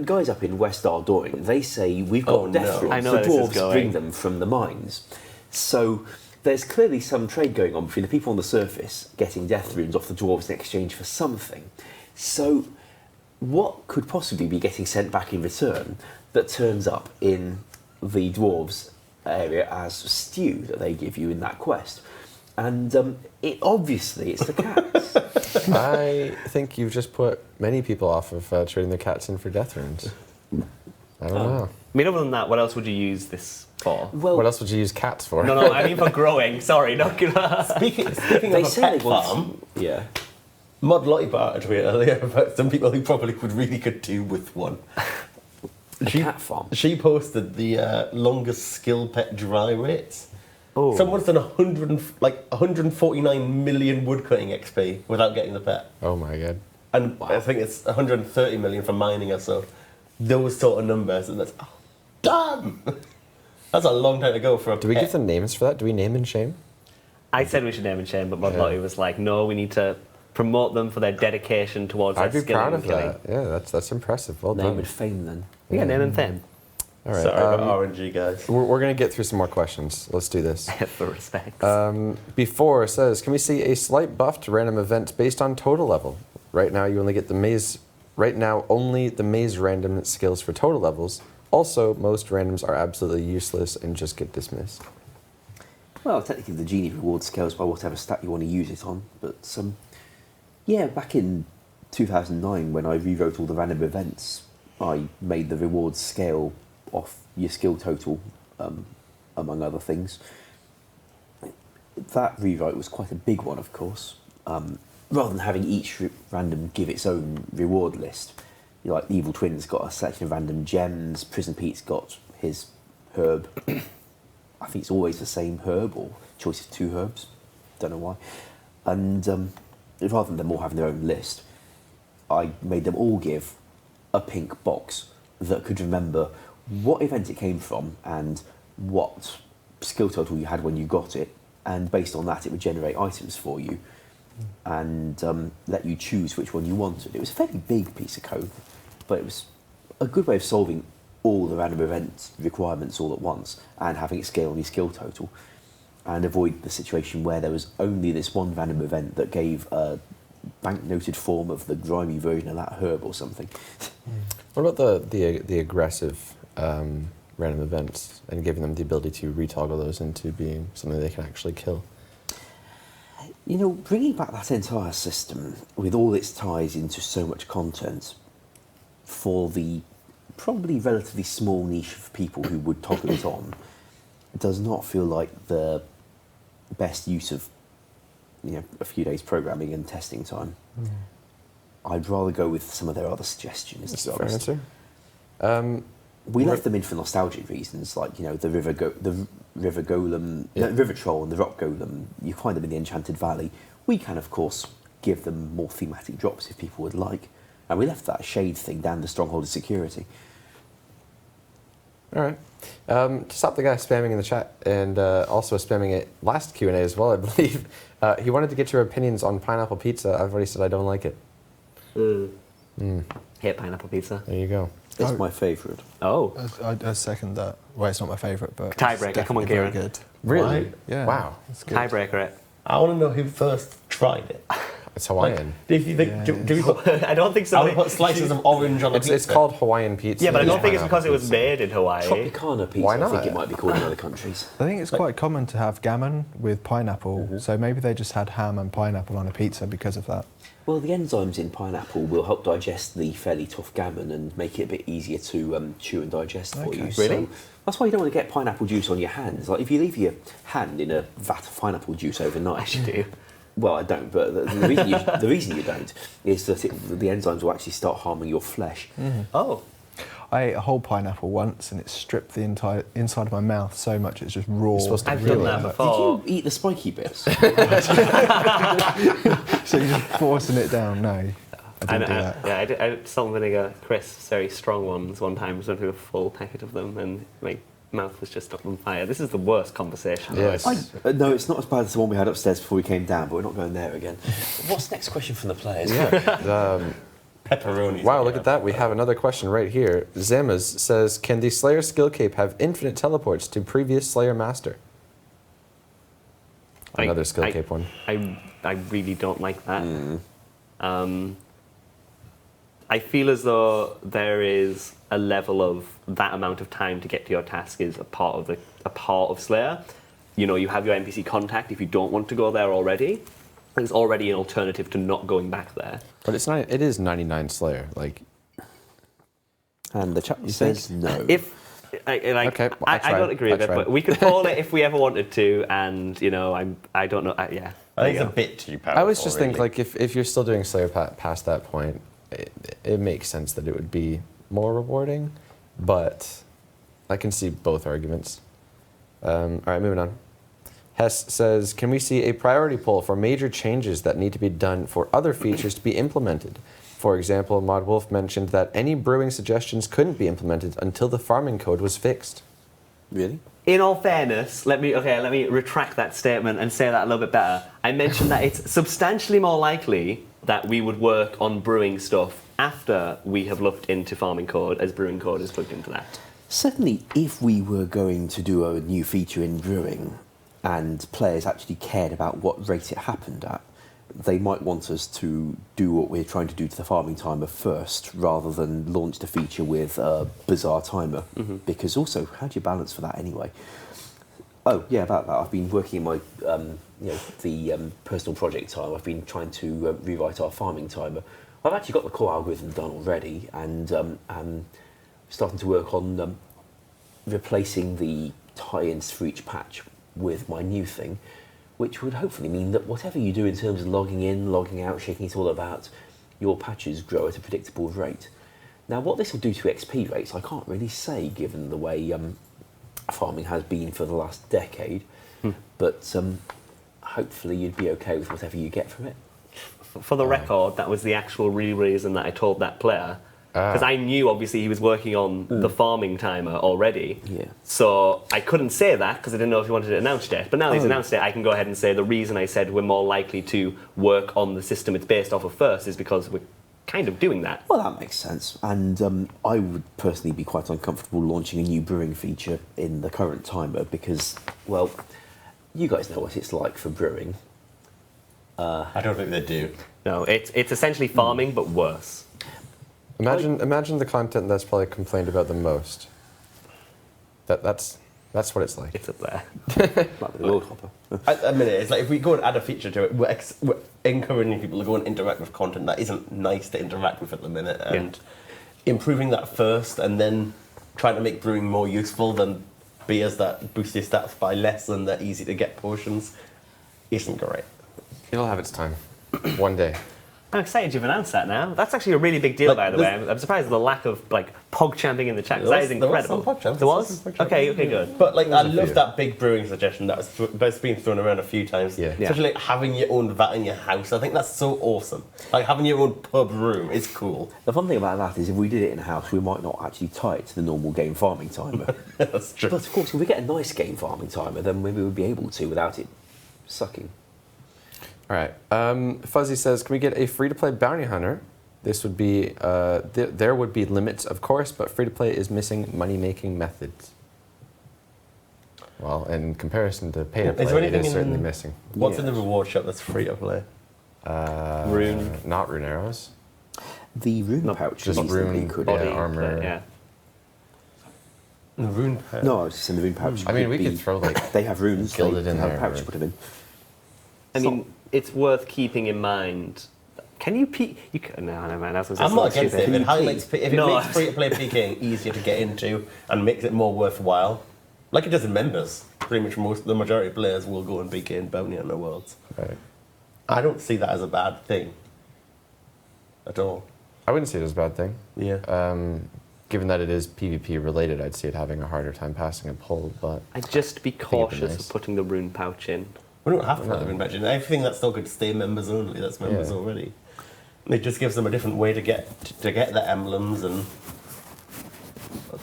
guys up in West Ardoyne, they say, we've got death runes. I know the where this is dwarves going. bring them from the mines. So there's clearly some trade going on between the people on the surface getting death runes off the dwarves in exchange for something. So what could possibly be getting sent back in return that turns up in the dwarves' area as stew that they give you in that quest? And obviously it's the cats. I think you've just put many people off of trading their cats in for death runes. I don't know. I mean, other than that, what else would you use this for? Well, What else would you use cats for? No, I mean for growing. Sorry, not gonna. Speaking they of a say pet they want- farm, Yeah. Mod Lottie bartered to me earlier about some people who probably could do with one. A cat farm. She posted the longest skill pet dry rates. Oh. Someone's done 149 million woodcutting XP without getting the pet. Oh my god. And I think it's 130 million for mining or so. Those sort of numbers, and that's damn. That's a long time to go for a Do we pet. give them names for that? Do we name and shame? I said we should name and shame, but Mod Yeah. Lottie was like, no, we need to promote them for their dedication towards I'd their be skill proud in of killing. that. Yeah, that's impressive. Well Name done. and fame then. Yeah, name and fame. All right. Sorry about RNG, guys. We're going to get through some more questions. Let's do this. For respect. Before it says, can we see a slight buff to random events based on total level? Right now, you only get the maze. Right now, only the maze random skills for total levels. Also, most randoms are absolutely useless and just get dismissed. Well, technically the genie reward scales by whatever stat you want to use it on, but yeah, back in 2009 when I rewrote all the random events, I made the rewards scale off your skill total, among other things. That rewrite was quite a big one, of course. Rather than having each random give its own reward list, like the Evil Twins got a selection of random gems, Prison Pete's got his herb. I think it's always the same herb or choice of 2 herbs. Don't know why. And rather than them all having their own list, I made them all give a pink box that could remember what event it came from and what skill total you had when you got it, and based on that it would generate items for you and let you choose which one you wanted. It was a fairly big piece of code, but it was a good way of solving all the random event requirements all at once and having it scale on your skill total, and avoid the situation where there was only this one random event that gave a banknoted form of the grimy version of that herb or something. What about the aggressive random events and giving them the ability to retoggle those into being something they can actually kill? You know, bringing back that entire system with all its ties into so much content for the probably relatively small niche of people who would toggle it on does not feel like the best use of, a few days programming and testing time. I'd rather go with some of their other suggestions. That's to a be fair honest. answer. We left them in for nostalgic reasons, like the river golem, Yeah. the river troll, and the rock golem. You find them in the Enchanted Valley. We can, of course, give them more thematic drops if people would like, and we left that shade thing down the Stronghold of Security. All right. To stop the guy spamming in the chat and also spamming it last Q&A as well, I believe, he wanted to get your opinions on pineapple pizza. I've already said I don't like it. Hate pineapple pizza. There you go. It's Oh. my favourite. Oh. I second that. Well, it's not my favourite, but Tiebreaker, it's come on, definitely very Kieran. good. Really? Yeah. Wow. It's good. Tiebreaker it. I want to know who first tried it. It's Hawaiian. Do you think? Do we put, I don't think so. I would put slices of orange on a pizza. It's called Hawaiian pizza. Yeah, but I don't think it's Pineapple because it was pizza. made in Hawaii. Tropicana pizza, Why I think not? it might be called in other countries. I think it's quite common to have gammon with pineapple, so maybe they just had ham and pineapple on a pizza because of that. Well, the enzymes in pineapple will help digest the fairly tough gammon and make it a bit easier to chew and digest for you. Okay. So Really? that's why you don't want to get pineapple juice on your hands. Like if you leave your hand in a vat of pineapple juice overnight. Actually do. Well, I don't, but the reason you don't is that the enzymes will actually start harming your flesh. Oh. I ate a whole pineapple once and it stripped the entire inside of my mouth so much it's just raw. You're supposed to I've really done that Did before. you eat the spiky bits? So you're just forcing it down? No, I didn't do that. Yeah, I did salt and vinegar crisps, very strong ones. One time I was went through a full packet of them, and my mouth was just up on fire. This is the worst conversation. Yes. No, it's not as bad as the one we had upstairs before we came down, but we're not going there again. What's the next question from the players? Pepperoni. Wow, look at that. We have another question right here. Zamas says, can the Slayer skill cape have infinite teleports to previous Slayer master? Another skill cape one. I really don't like that. I feel as though there is a level of that amount of time to get to your task is a part of Slayer. You know, you have your NPC contact if you don't want to go there already. There's already an alternative to not going back there. But it's not. It is 99 Slayer. Like, And the chat says no. If I Okay, well, I don't agree with it, tried. but we could call it if we ever wanted to. And you know, I don't know. Yeah, I think it's a bit too powerful. I always just think really. like if you're still doing Slayer past that point, it makes sense that it would be more rewarding. But I can see both arguments. All right, moving on. Hess says, can we see a priority poll for major changes that need to be done for other features to be implemented? For example, Mod Wolf mentioned that any brewing suggestions couldn't be implemented until the farming code was fixed. Really? in all fairness, let me retract that statement and say that a little bit better. I mentioned that it's substantially more likely that we would work on brewing stuff after we have looked into farming code, as brewing code is plugged into that. Certainly, if we were going to do a new feature in brewing and players actually cared about what rate it happened at, they might want us to do what we're trying to do to the farming timer first, rather than launch the feature with a bizarre timer. Mm-hmm. Because also, how do you balance for that anyway? Oh yeah, about that. I've been working in my, the personal project time. I've been trying to rewrite our farming timer. I've actually got the core algorithm done already, and I'm starting to work on replacing the tie-ins for each patch with my new thing, which would hopefully mean that whatever you do in terms of logging in, logging out, shaking it all about, your patches grow at a predictable rate. Now, what this will do to XP rates, I can't really say, given the way farming has been for the last decade, but hopefully you'd be okay with whatever you get from it. For the record, that was the actual real reason that I told that player. Because I knew, obviously, he was working on the farming timer already. Yeah. So I couldn't say that because I didn't know if he wanted it announced yet. But now he's announced it, I can go ahead and say the reason I said we're more likely to work on the system it's based off of first is because we're kind of doing that. Well, that makes sense. And I would personally be quite uncomfortable launching a new brewing feature in the current timer because, well, you guys know what it's like for brewing. I don't think they do. No, it's essentially farming, but worse. Imagine the content that's probably complained about the most. That's what it's like. It's up there. Like the Lord Hopper. At the minute, it's like if we go and add a feature to it, we're encouraging people to go and interact with content that isn't nice to interact with at the minute, and improving that first, and then trying to make brewing more useful than beers that boost your stats by less and they're easy to get potions isn't great. It'll have its time. One day. I'm excited you've announced that now. That's actually a really big deal, Like, by the way. I'm surprised at the lack of pog champing in the chat. 'Cause There that is was- there was incredible. some PogChamps. There was? There was some PogChamps. Okay, good. But like, I a love few. that big brewing suggestion that's been thrown around a few times. Yeah. Yeah. Especially like having your own vat in your house. I think that's so awesome. Like having your own pub room is cool. The fun thing about that is if we did it in-house, we might not actually tie it to the normal game farming timer. That's true. But of course, if we get a nice game farming timer, then maybe we'd be able to without it sucking. All right. Fuzzy says, can we get a free-to-play bounty hunter? This would be, there would be limits, of course, but free-to-play is missing money-making methods. Well, in comparison to pay-to-play, Is there it anything is certainly in- missing. What's Yeah. in the reward shop that's free to play? Rune. Not rune arrows. The rune Not pouch just reasonably rune could. body. armor. Yeah. The rune pouch. No, I was just saying the rune pouch. I mean, we be- could throw like. They have runes. Gilded they in have there, a pouch or- to put them in. I mean, it's worth keeping in mind. Can you peek? You can, no, man. That's what I'm not against it. If it highlights, if it No. makes free-to-play PKing easier to get into and makes it more worthwhile, like it does in members, pretty much the majority of players will go and PK in Bounty Hunter Worlds. Right. I don't see that as a bad thing at all. I wouldn't see it as a bad thing. Yeah. Given that it is PvP related, I'd see it having a harder time passing a pull, but I'd just be it'd be cautious nice. of putting the rune pouch in. We don't have to put No. them in Magic. Everything that's still could stay members only. That's members Yeah. already. It just gives them a different way to get the emblems and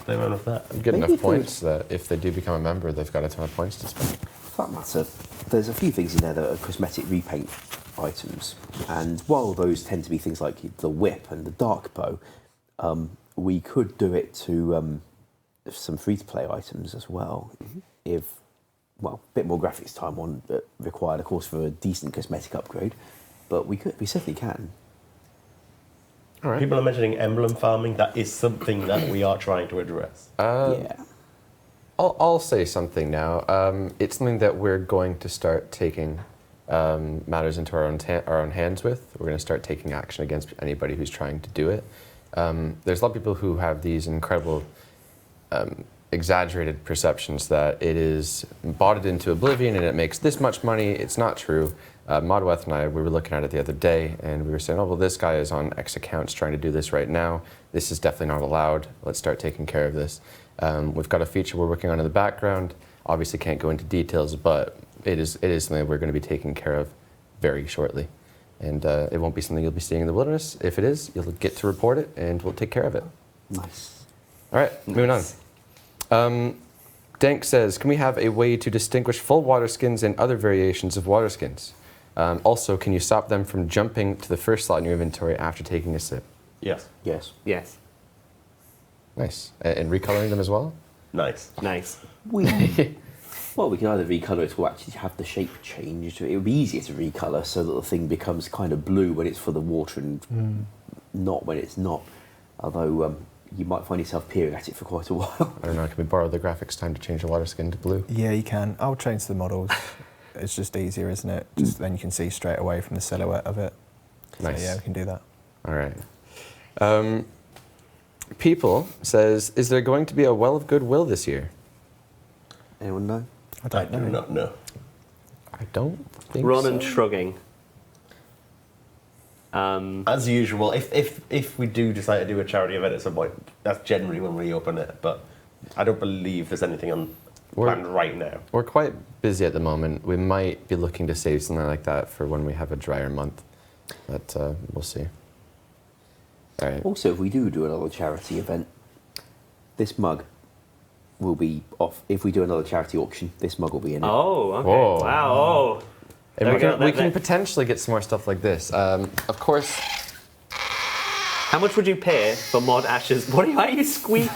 play around with that. get Maybe enough if they- points that if they do become a member, they've got a ton of points to spend. For that matter, there's a few things in there that are cosmetic repaint items, and while those tend to be things like the whip and the dark bow, we could do it to some free-to-play items as well. If, well, a bit more graphics time on required, of course, for a decent cosmetic upgrade, but we certainly can. All right. People are mentioning emblem farming. That is something that we are trying to address. Yeah. I'll say something now. It's something that we're going to start taking matters into our own hands with. We're going to start taking action against anybody who's trying to do it. There's a lot of people who have these incredible exaggerated perceptions that it is botted into oblivion and it makes this much money. It's not true. Modweth and I, we were looking at it the other day and we were saying, oh, well, this guy is on X accounts trying to do this right now. This is definitely not allowed. Let's start taking care of this. We've got a feature we're working on in the background. Obviously can't go into details, but it is something we're going to be taking care of very shortly. And it won't be something you'll be seeing in the wilderness. If it is, you'll get to report it and we'll take care of it. Nice. All right, moving on. Dank says, can we have a way to distinguish full water skins and other variations of water skins? Also, can you stop them from jumping to the first slot in your inventory after taking a sip? Yes. Yes. Yes. Nice. And recoloring them as well? Nice. Nice. Well, we can either recolour it or actually have the shape changed. It would be easier to recolour so that the thing becomes kind of blue when it's full of water and not when it's not. Although you might find yourself peering at it for quite a while. I don't know, can we borrow the graphics time to change the water skin to blue? Yeah, you can. I'll change the models. It's just easier, isn't it? Just then you can see straight away from the silhouette of it. Nice. So yeah, we can do that. All right. People says, is there going to be a Well of Goodwill this year? Anyone know? I I don't do know. not know. I don't think Ronan so. shrugging. As usual, if we do decide to do a charity event at some point, that's generally when we open it. But I don't believe there's anything on planned right now. We're quite busy at the moment. We might be looking to save something like that for when we have a drier month. But we'll see. All right. Also, if we do another charity event, this mug will be off. If we do another charity auction, this mug will be in it. Oh, okay. Whoa. Wow. Oh. And There we we go. can, we That- can that- potentially get some more stuff like this. Of course, How much would you pay for Mod Ash's? Why are you squeak,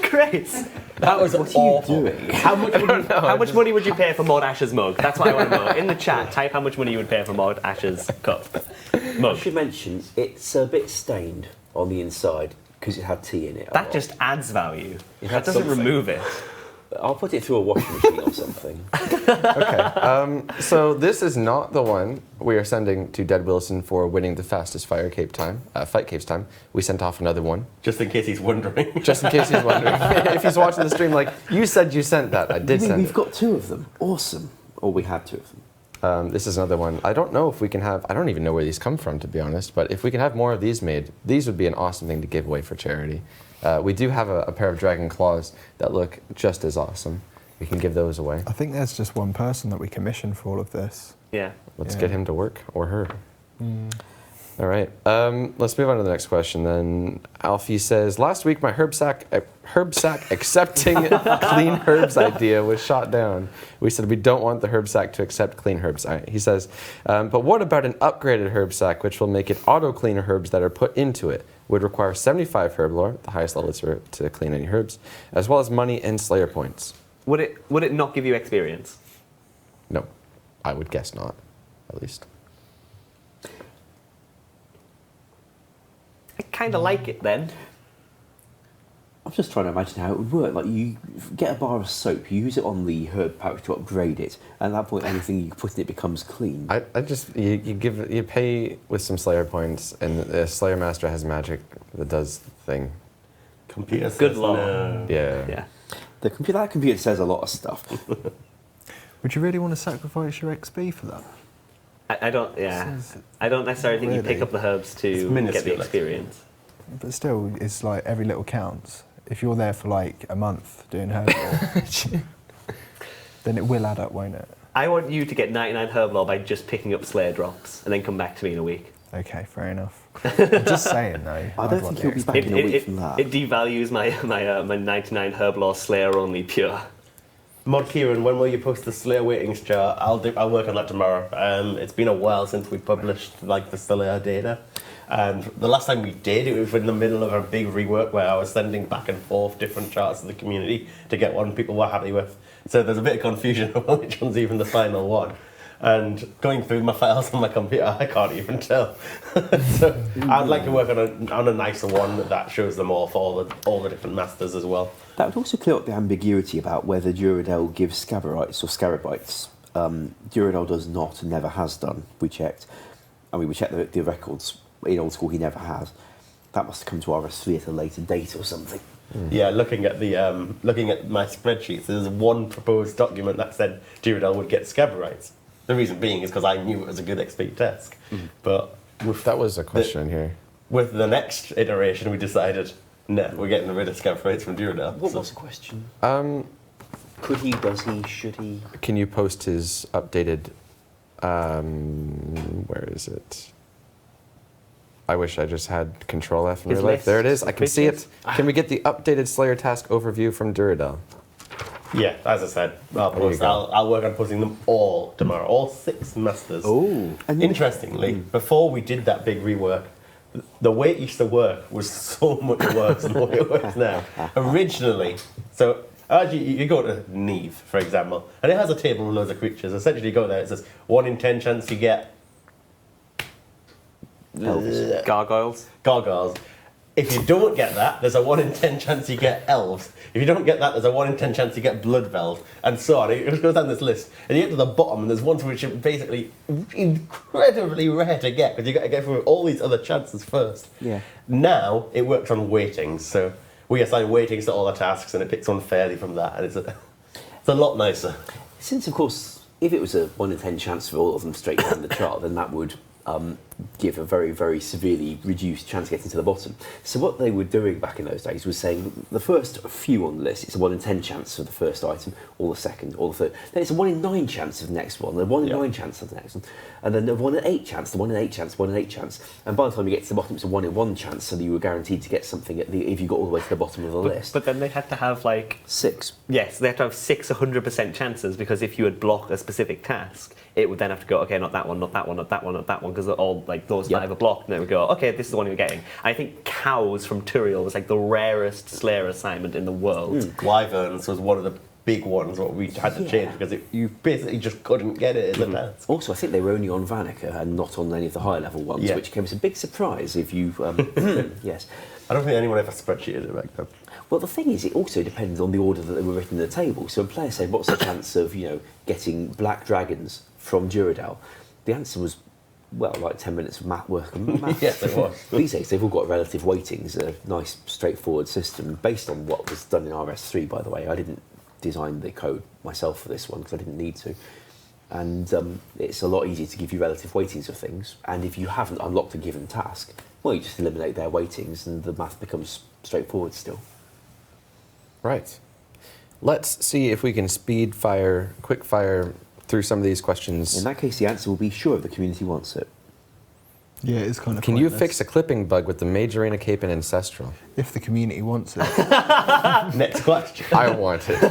Grace? That was What are awful. you doing? How much would you, How much money would you pay for Mod Ash's mug? That's what I want to know. In the chat, type how much money you would pay for Mod Ash's cup. I Mug. should mention it's a bit stained on the inside because it had tea in it. That just adds value. It That had doesn't something. remove it. I'll put it through a washing machine or something. so this is not the one we are sending to Dead Wilson for winning the fastest fight cape time. We sent off another one, just in case he's wondering. just in case he's wondering. If he's watching the stream, like, you said you sent that. I did send We've it. got two of them. Awesome. Or we had two of them. This is another one. I don't know if we can have, I don't even know where these come from, to be honest, but if we can have more of these made, these would be an awesome thing to give away for charity. We do have a pair of dragon claws that look just as awesome. We can give those away. I think there's just one person that we commissioned for all of this. Yeah. Let's Yeah. get him to work, or her. All right, let's move on to the next question then. Alfie says, last week my herb sack accepting clean herbs idea was shot down. We said we don't want the herb sack to accept clean herbs. All right, he says, but what about an upgraded herb sack which will make it auto-clean herbs that are put into it? Would require 75 herb lore, the highest level to clean any herbs, as well as money and slayer points. Would it not give you experience? No, I would guess not, at least. kind of like it then. I'm just trying to imagine how it would work. Like, you get a bar of soap, you use it on the herb pouch to upgrade it, and at that point, anything you put in it becomes clean. I just you pay with some Slayer points, and the Slayer Master has magic that does the thing. Computer Good says law. no. Yeah. Yeah. That computer says a lot of stuff. Would you really want to sacrifice your XP for that? I don't. Yeah. I don't necessarily think you pick Really? up the herbs It's to get the minuscule, experience. But still, it's like every little counts. If you're there for like a month doing herb lore, then it will add up, won't it? I want you to get 99 herb lore by just picking up Slayer drops and then come back to me in a week. Okay, fair enough. I'm just saying though. I I'd don't want think the you'll be XP. back in a week from that. It devalues my 99 herb lore Slayer only pure. Mod Kieran, when will you post the Slayer weightings chart? I'll work on that tomorrow. It's been a while since we published like the Slayer data, and the last time we did, it was in the middle of a big rework where I was sending back and forth different charts to the community to get one people were happy with. So there's a bit of confusion on which one's even the final one. And going through my files on my computer, I can't even tell. So I'd like to work on a nicer one that shows them all for all the different masters as well. That would also clear up the ambiguity about whether Duradel gives Scabarites or Scarabites. Duradel does not and never has done. We checked. I mean, we checked the records. In Old School, he never has. That must have come to RS3 at a later date or something. Yeah, looking at my spreadsheets, there's one proposed document that said Duradel would get Scabarites. The reason being is because I knew it was a good XP task. But That was a question here. with the next iteration, we decided, no, we're getting rid of Scabarites from Duradel. What So- was the question? Um, Could he, does he, should he? can you post his updated? Where is it? I wish I just had Control F in His real life. list. There it is. I can His see it. list. Can we get the updated Slayer task overview from Duradel? Yeah, as I said, There you go. I'll work on posting them all tomorrow, all 6 masters. Oh. And Interestingly, before we did that big rework, the way it used to work was so much worse than the way it works now. Originally, so as you go to Neve, for example, and it has a table with loads of creatures. Essentially, you go there, it says 1 in 10 chance you get Gargoyles. gargoyles. If you don't get that, there's a 1 in 10 chance you get elves. If you don't get that, there's a 1 in 10 chance you get bloodvelds, and so on. It just goes down this list. And you get to the bottom, and there's ones which are basically incredibly rare to get, because you've got to get through all these other chances first. Yeah. Now, it works on weightings, so we assign weightings to all the tasks, and it picks one fairly from that, and it's a lot nicer. Since, of course, if it was a 1 in 10 chance for all of them straight down the chart, then that would give a very, very severely reduced chance of getting to the bottom. So what they were doing back in those days was saying the first few on the list, it's a 1 in 10 chance for the first item, or the second, or the third. Then it's a 1 in 9 chance of the next one, a 1 in 9 chance of the next one, and then a 1 in 8 chance, the 1 in 8 chance, 1 in 8 chance. And by the time you get to the bottom, it's a 1 in 1 chance, so that you were guaranteed to get something if you got all the way to the bottom of the list. But then they had to have like 6. yes, they have to have 6 100% chances, because if you would block a specific task, it would then have to go, okay, not that one, not that one, not that one, not that one, because all like those 5 are blocked, and then it would go, okay, this is the one you're getting. I think cows from Turiel was like the rarest Slayer assignment in the world. Wyverns was one of the big ones what we had to change, because you basically just couldn't get it as a task. Also, I think they were only on Vanica and not on any of the higher level ones, Yeah. which came as a big surprise if you... yes. I don't think anyone ever spreadsheeted it back then. Well, the thing is, it also depends on the order that they were written in the table. So when players say, what's the chance of, getting black dragons from Duradel? The answer was, well, like 10 minutes of work on math. Yes, it was. These days, they've all got relative weightings, a nice, straightforward system, based on what was done in RS3, by the way. I didn't design the code myself for this one, because I didn't need to. And it's a lot easier to give you relative weightings of things. And if you haven't unlocked a given task, well, you just eliminate their weightings, and the math becomes straightforward still. Right. Let's see if we can quick fire through some of these questions. In that case, the answer will be sure if the community wants it. Yeah, it's kind of Can you pointless. fix a clipping bug with the Mage Arena Cape and Ancestral? If the community wants it. Next question. I want it.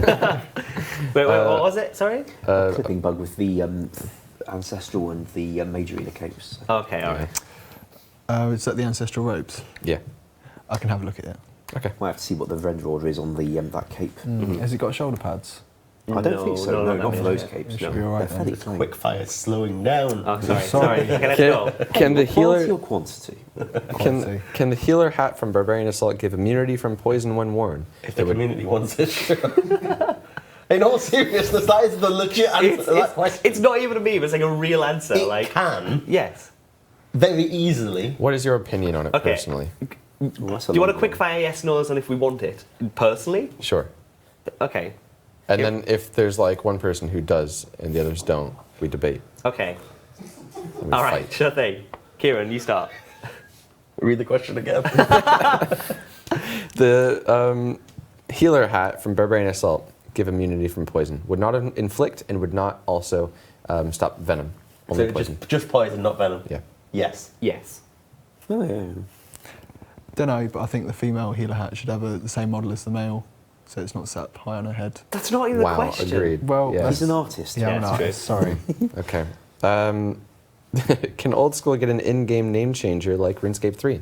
Wait, what was it? Sorry? Clipping bug with the Ancestral and the Major Arena Capes. Okay, alright. Is that the Ancestral Robes? Yeah. I can have a look at it. Okay. Might have to see what the render order is on the that cape. Has it got shoulder pads? I don't think so. No, not for those capes. It should No, be all right they're fairly then. clean. Quick fire's slowing down. Oh, sorry. Sorry. Okay, let's go. Can the Quality healer or quantity? Quality. can the healer hat from Barbarian Assault give immunity from poison when worn? If the community wants it, sure. In all seriousness, that is the legit answer to that question. It's not even a meme, it's like a real answer. It like can, Yes. very easily. What is your opinion on it Okay. personally? Well, that's Do you want a long quick one. fire yes no's on if we want it? Personally? Sure. Okay. And If- then if there's like one person who does and the others don't, we debate. Okay. And we All right, fight. sure thing. Kieran, you start. Read the question again. The healer hat from Barbarian Assault give immunity from poison. Would not inflict and would not also stop venom. Only So poison. just poison, not venom. Yeah. Yes. Yes. Oh, yeah. Don't know, but I think the female healer hat should have the same model as the male, so it's not sat high on her head. That's not even Wow, the question. agreed. Well, yeah. He's an artist. Yeah, Yeah, I'm an it's artist, sorry. Okay. Can Old School get an in-game name changer like RuneScape 3?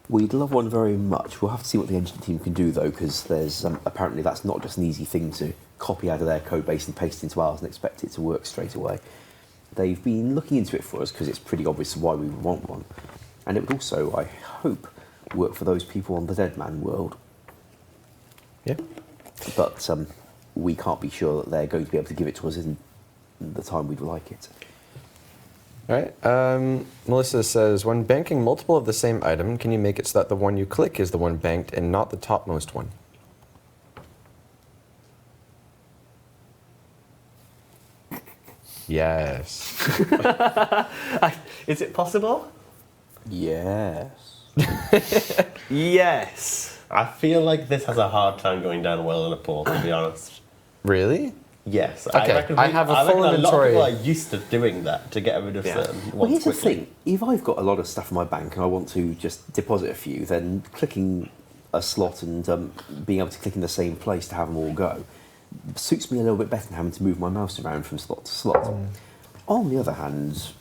We'd love one very much. We'll have to see what the engine team can do, though, because there's apparently that's not just an easy thing to copy out of their code base and paste into ours and expect it to work straight away. They've been looking into it for us because it's pretty obvious why we would want one. And it would also, I hope, work for those people on the Dead Man world. Yeah. But we can't be sure that they're going to be able to give it to us in the time we'd like it. All right. Melissa says, when banking multiple of the same item, can you make it so that the one you click is the one banked and not the topmost one? Yes. Is it possible? Yes. Yes. I feel like this has a hard time going down well in a poll, to be honest. Really? Yes. Okay, I have a I reckon full a lot of inventory. people are used to doing that to get rid of Yeah. certain ones Well, here's the quickly. thing. If I've got a lot of stuff in my bank and I want to just deposit a few, then clicking a slot and being able to click in the same place to have them all go suits me a little bit better than having to move my mouse around from slot to slot. On the other hand,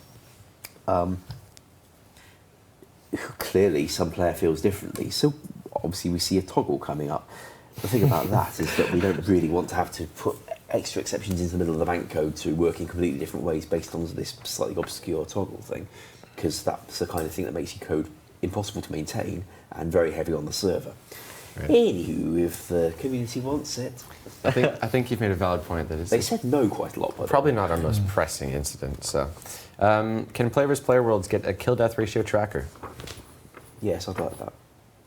clearly some player feels differently. So obviously we see a toggle coming up. The thing about that is that we don't really want to have to put extra exceptions into the middle of the bank code to work in completely different ways based on this slightly obscure toggle thing, because that's the kind of thing that makes your code impossible to maintain and very heavy on the server. Right. Anywho, if the community wants it. I think you've made a valid point that They it's said no quite a lot, by the probably way. not our most pressing incident. So, can Play vs. Player Worlds get a kill death ratio tracker? Yes, I'd like that.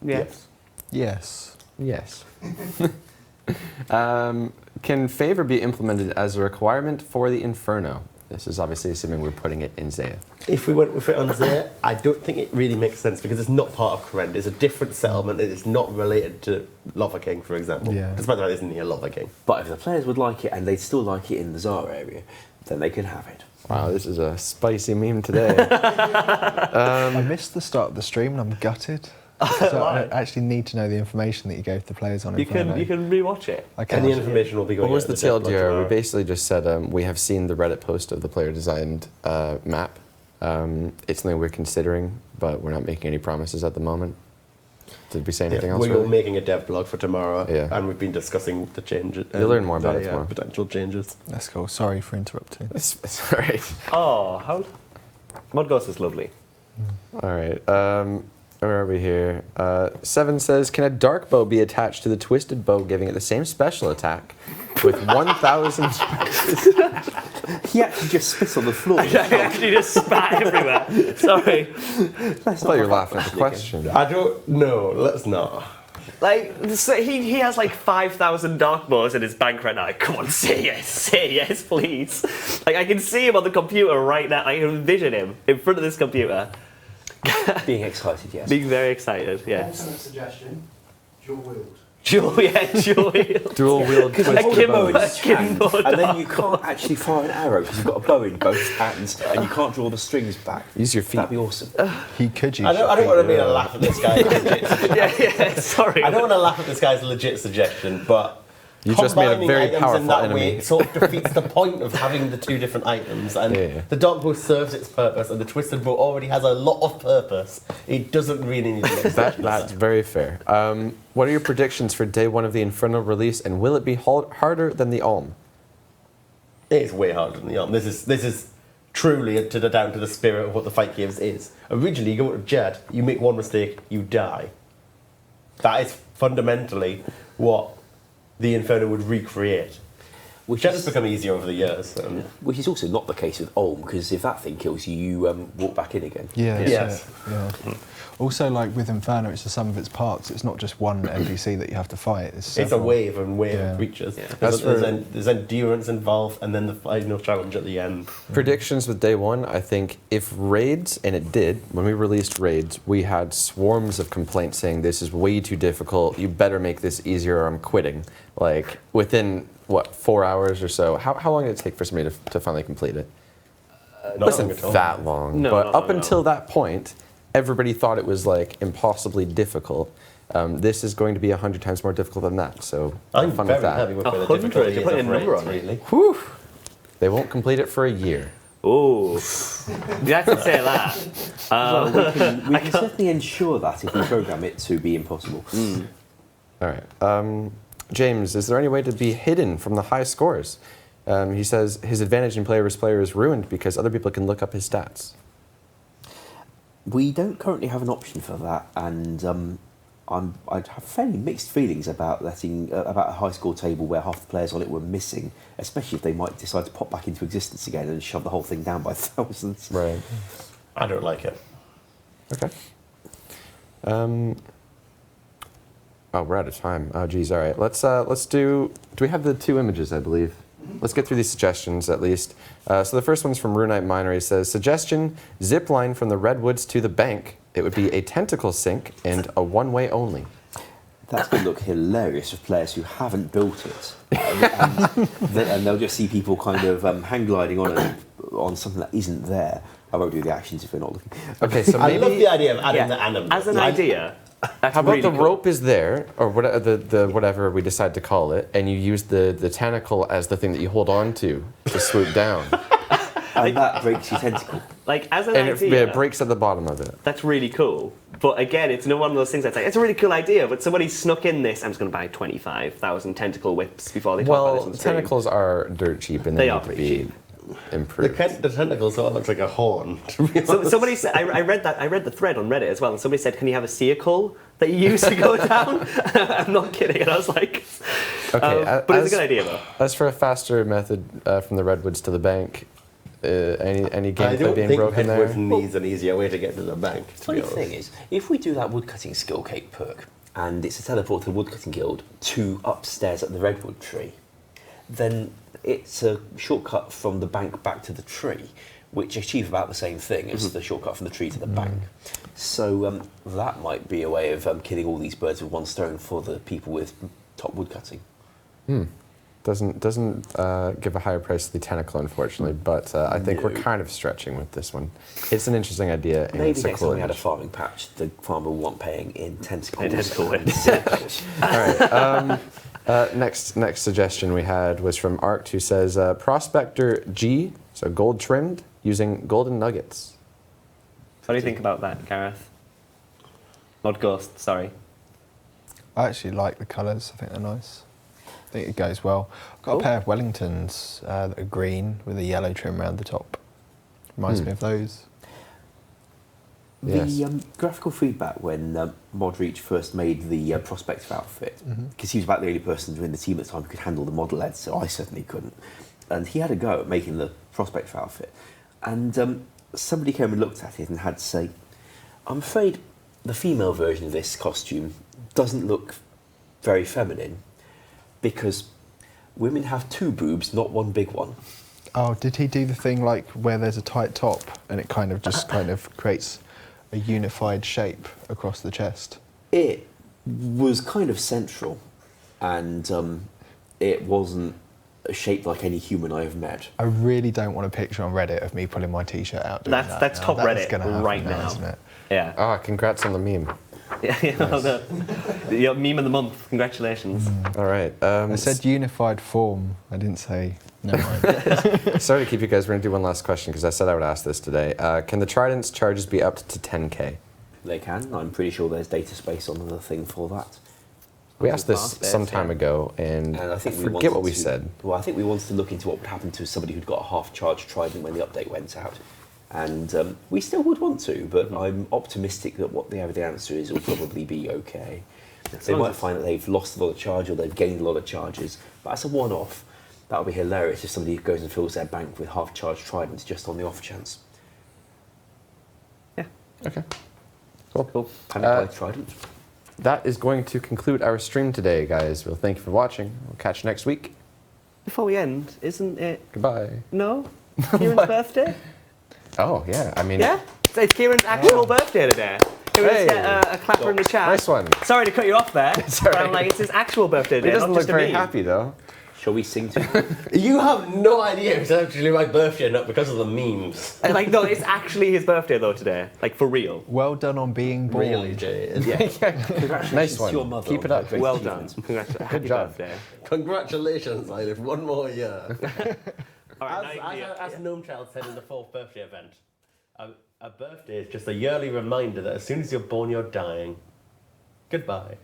Yes. Yes. Yes. Can favor be implemented as a requirement for the Inferno? This is obviously assuming we're putting it in Zaya. If we went with it on there, I don't think it really makes sense because it's not part of Corrend. It's a different settlement. It is not related to Lava King, for example. Yeah. Despite the fact isn't near Lava King. But if the players would like it and they'd still like it in the Zara area, then they can have it. Wow, this is a spicy meme today. I missed the start of the stream and I'm gutted. So I actually need to know the information that you gave the players on You Inferno. can rewatch it. I And the can't. information will be going What was out the in devlog TLDR? We tomorrow. basically just said we have seen the Reddit post of the player-designed map. It's something we're considering, but we're not making any promises at the moment. Did we say anything else? We were really? making a dev blog for tomorrow, Yeah. and we've been discussing the changes. You'll learn more about it tomorrow. Potential changes. That's cool. Sorry for interrupting. It's all right. Oh, how... Mod Ghost is lovely. All right. Where are we here? Seven says, can a dark bow be attached to the twisted bow, giving it the same special attack with 1,000... He actually just spit on the floor. I actually just spat everywhere. Sorry. I thought you were laughing at the question. I don't know. Let's not. Like, so he has like 5,000 dark bows in his bank right now. Come on, say yes, please. Like, I can see him on the computer right now. I can envision him in front of this computer. Being excited, yes. Being very excited, yeah. Excellent suggestion. Dual wield. Dual wield. Dual wield Because you twisted hold a bow bow. in his hand, Kimbo and then you can't actually fire an arrow because you've got a bow in both hands and you can't draw the strings back. Use your feet. That'd be awesome. He could use I don't want to be a laugh at this guy's legit. yeah, sorry. I don't want to laugh at this guy's legit suggestion, but You just made a combining very items powerful in that enemy. way sort of defeats the point of having the two different items. And Yeah. the dark bow serves its purpose, and the twisted bow already has a lot of purpose. It doesn't really need to That's very fair. What are your predictions for day one of the Inferno release, and will it be harder than the Alm? It's way harder than the arm. This is truly down to the spirit of what the fight games is. Originally, you go to Jet, you make one mistake, you die. That is fundamentally what the Inferno would recreate. Jet has become easier over the years. Which is also not the case with Ulm, because if that thing kills you, you walk back in again. Yeah, that's Yes. it, yeah. Also, like with Inferno, it's the sum of its parts. It's not just one NPC that you have to fight. It's a several. wave of Yeah. creatures. Yeah. There's endurance involved, and then the final challenge at the end. Predictions with day one, I think if raids, and it did, when we released raids, we had swarms of complaints saying this is way too difficult, you better make this easier or I'm quitting. Like within, 4 hours or so? How long did it take for somebody to finally complete it? It wasn't that long, No, but not up long, until that point, everybody thought it was like impossibly difficult. This is going to be 100 times more difficult than that, so I'm have fun very with that. happy with where the 100, difficulty you're is putting of a number raids, on it. really. Whew. They won't complete it for a year. Ooh. You have to say that. Well, we can certainly ensure that if we program it to be impossible. All right. James, is there any way to be hidden from the high scores? He says his advantage in player versus player is ruined because other people can look up his stats. We don't currently have an option for that, and I'd have fairly mixed feelings about about a high score table where half the players on it were missing, especially if they might decide to pop back into existence again and shove the whole thing down by thousands. Right. I don't like it. Okay. Oh, we're out of time. Oh, geez. All right. Let's do. Do we have the 2 images? I believe. Let's get through these suggestions at least. So the first one's from Runite Miner. He says, suggestion: zip line from the redwoods to the bank. It would be a tentacle sink and a one-way only. That's going to look hilarious for players who haven't built it, and they'll just see people kind of hang gliding on something that isn't there. I won't do the actions if they're not looking. Okay. So I maybe. love the idea of adding Yeah. the animal. As an idea, that's How about really the cool. rope is there, or whatever we decide to call it, and you use the tentacle as the thing that you hold on to swoop down, And that breaks your tentacle. Like, as an and idea, it breaks at the bottom of it. that's really cool. But again, it's one of those things that's like, it's a really cool idea, but somebody snuck in this, I'm just going to buy 25,000 tentacle whips before they talk about this Well, on the stream. tentacles are dirt cheap, and They they are need to pretty be cheap. improved. The tentacle sort of looks like a horn. To be So, honest. somebody said, I read the thread on Reddit as well, and somebody said, can you have a ceacle that you use to go down? I'm not kidding, and I was like, Okay, but it's a good idea though. As for a faster method from the redwoods to the bank, any I gameplay don't being think broken there? Redwood needs an easier way to get to the bank. To be Funny honest. thing is, if we do that woodcutting skill cake perk, and it's a teleport to the woodcutting guild to upstairs at the redwood tree, then it's a shortcut from the bank back to the tree, which achieve about the same thing as the shortcut from the tree to the bank. So that might be a way of killing all these birds with one stone for the people with top woodcutting. Doesn't give a higher price to the tentacle, unfortunately, but I think we're kind of stretching with this one. It's an interesting idea. And Maybe it's a next cool time we had a image. farming patch, the farmer will want paying in tentacles. Tentacle and whips. circles. All right. Next suggestion we had was from Arct, who says Prospector G, so gold trimmed, using golden nuggets. What do you think about that, Gareth? Not Ghost, sorry. I actually like the colours. I think they're nice. I think it goes well. I've got a pair of Wellingtons that are green with a yellow trim around the top. Reminds me of those. Yes. The graphical feedback when Modreach first made the Prospector outfit, because he was about the only person in the team at the time who could handle the model editor, I certainly couldn't. And he had a go at making the Prospector outfit. And somebody came and looked at it and had to say, I'm afraid the female version of this costume doesn't look very feminine, because women have 2 boobs, not one big one. Oh, did he do the thing like where there's a tight top and it kind of just kind of creates a unified shape across the chest? It was kind of central, and it wasn't shaped like any human I have met. I really don't want a picture on Reddit of me pulling my t-shirt out doing that. That's now. top That is Reddit gonna happen right now. isn't it? Yeah. Ah, congrats on the meme. Yeah, meme of the month, congratulations. All right. I said unified form. I didn't say. Never mind. Sorry to keep you guys. We're going to do one last question because I said I would ask this today. Can the Trident's charges be upped to 10k? They can. I'm pretty sure there's data space on the thing for that. We asked this Past this, some time yeah. ago, and And I think we forget wanted what we to- said. Well, I think we wanted to look into what would happen to somebody who'd got a half-charged trident when the update went out. And we still would want to, but I'm optimistic that what the answer is will probably be okay. They long as might it's- find that they've lost a lot of charge or they've gained a lot of charges, but that's a one-off. That would be hilarious if somebody goes and fills their bank with half-charged tridents just on the off chance. Yeah. Okay. Cool. Cool. Panic like trident. That is going to conclude our stream today, guys. Well, thank you for watching. We'll catch you next week. Before we end, isn't it? Goodbye. No? Kieran's birthday? Oh, yeah. I mean, Yeah? So it's Kieran's actual birthday today. Can we Hey. just get a clapper in the chat? nice one. Sorry to cut you off there. It's all But I'm right. like, it's his actual birthday He today, doesn't not look just a very meme. happy, though. Shall we sing to You have no idea it's actually my birthday, not because of the memes. And like, no, it's actually his birthday though today. Like, for real. Well done on being born. Really, Jay. Congratulations Nice to one. your mother Keep on it her up. great Well achievement. done. Congratulations. Happy job. birthday. Congratulations, I live one more year. All right, now you can do it. As Gnome Child said in the 4th birthday event, a birthday is just a yearly reminder that as soon as you're born, you're dying. Goodbye.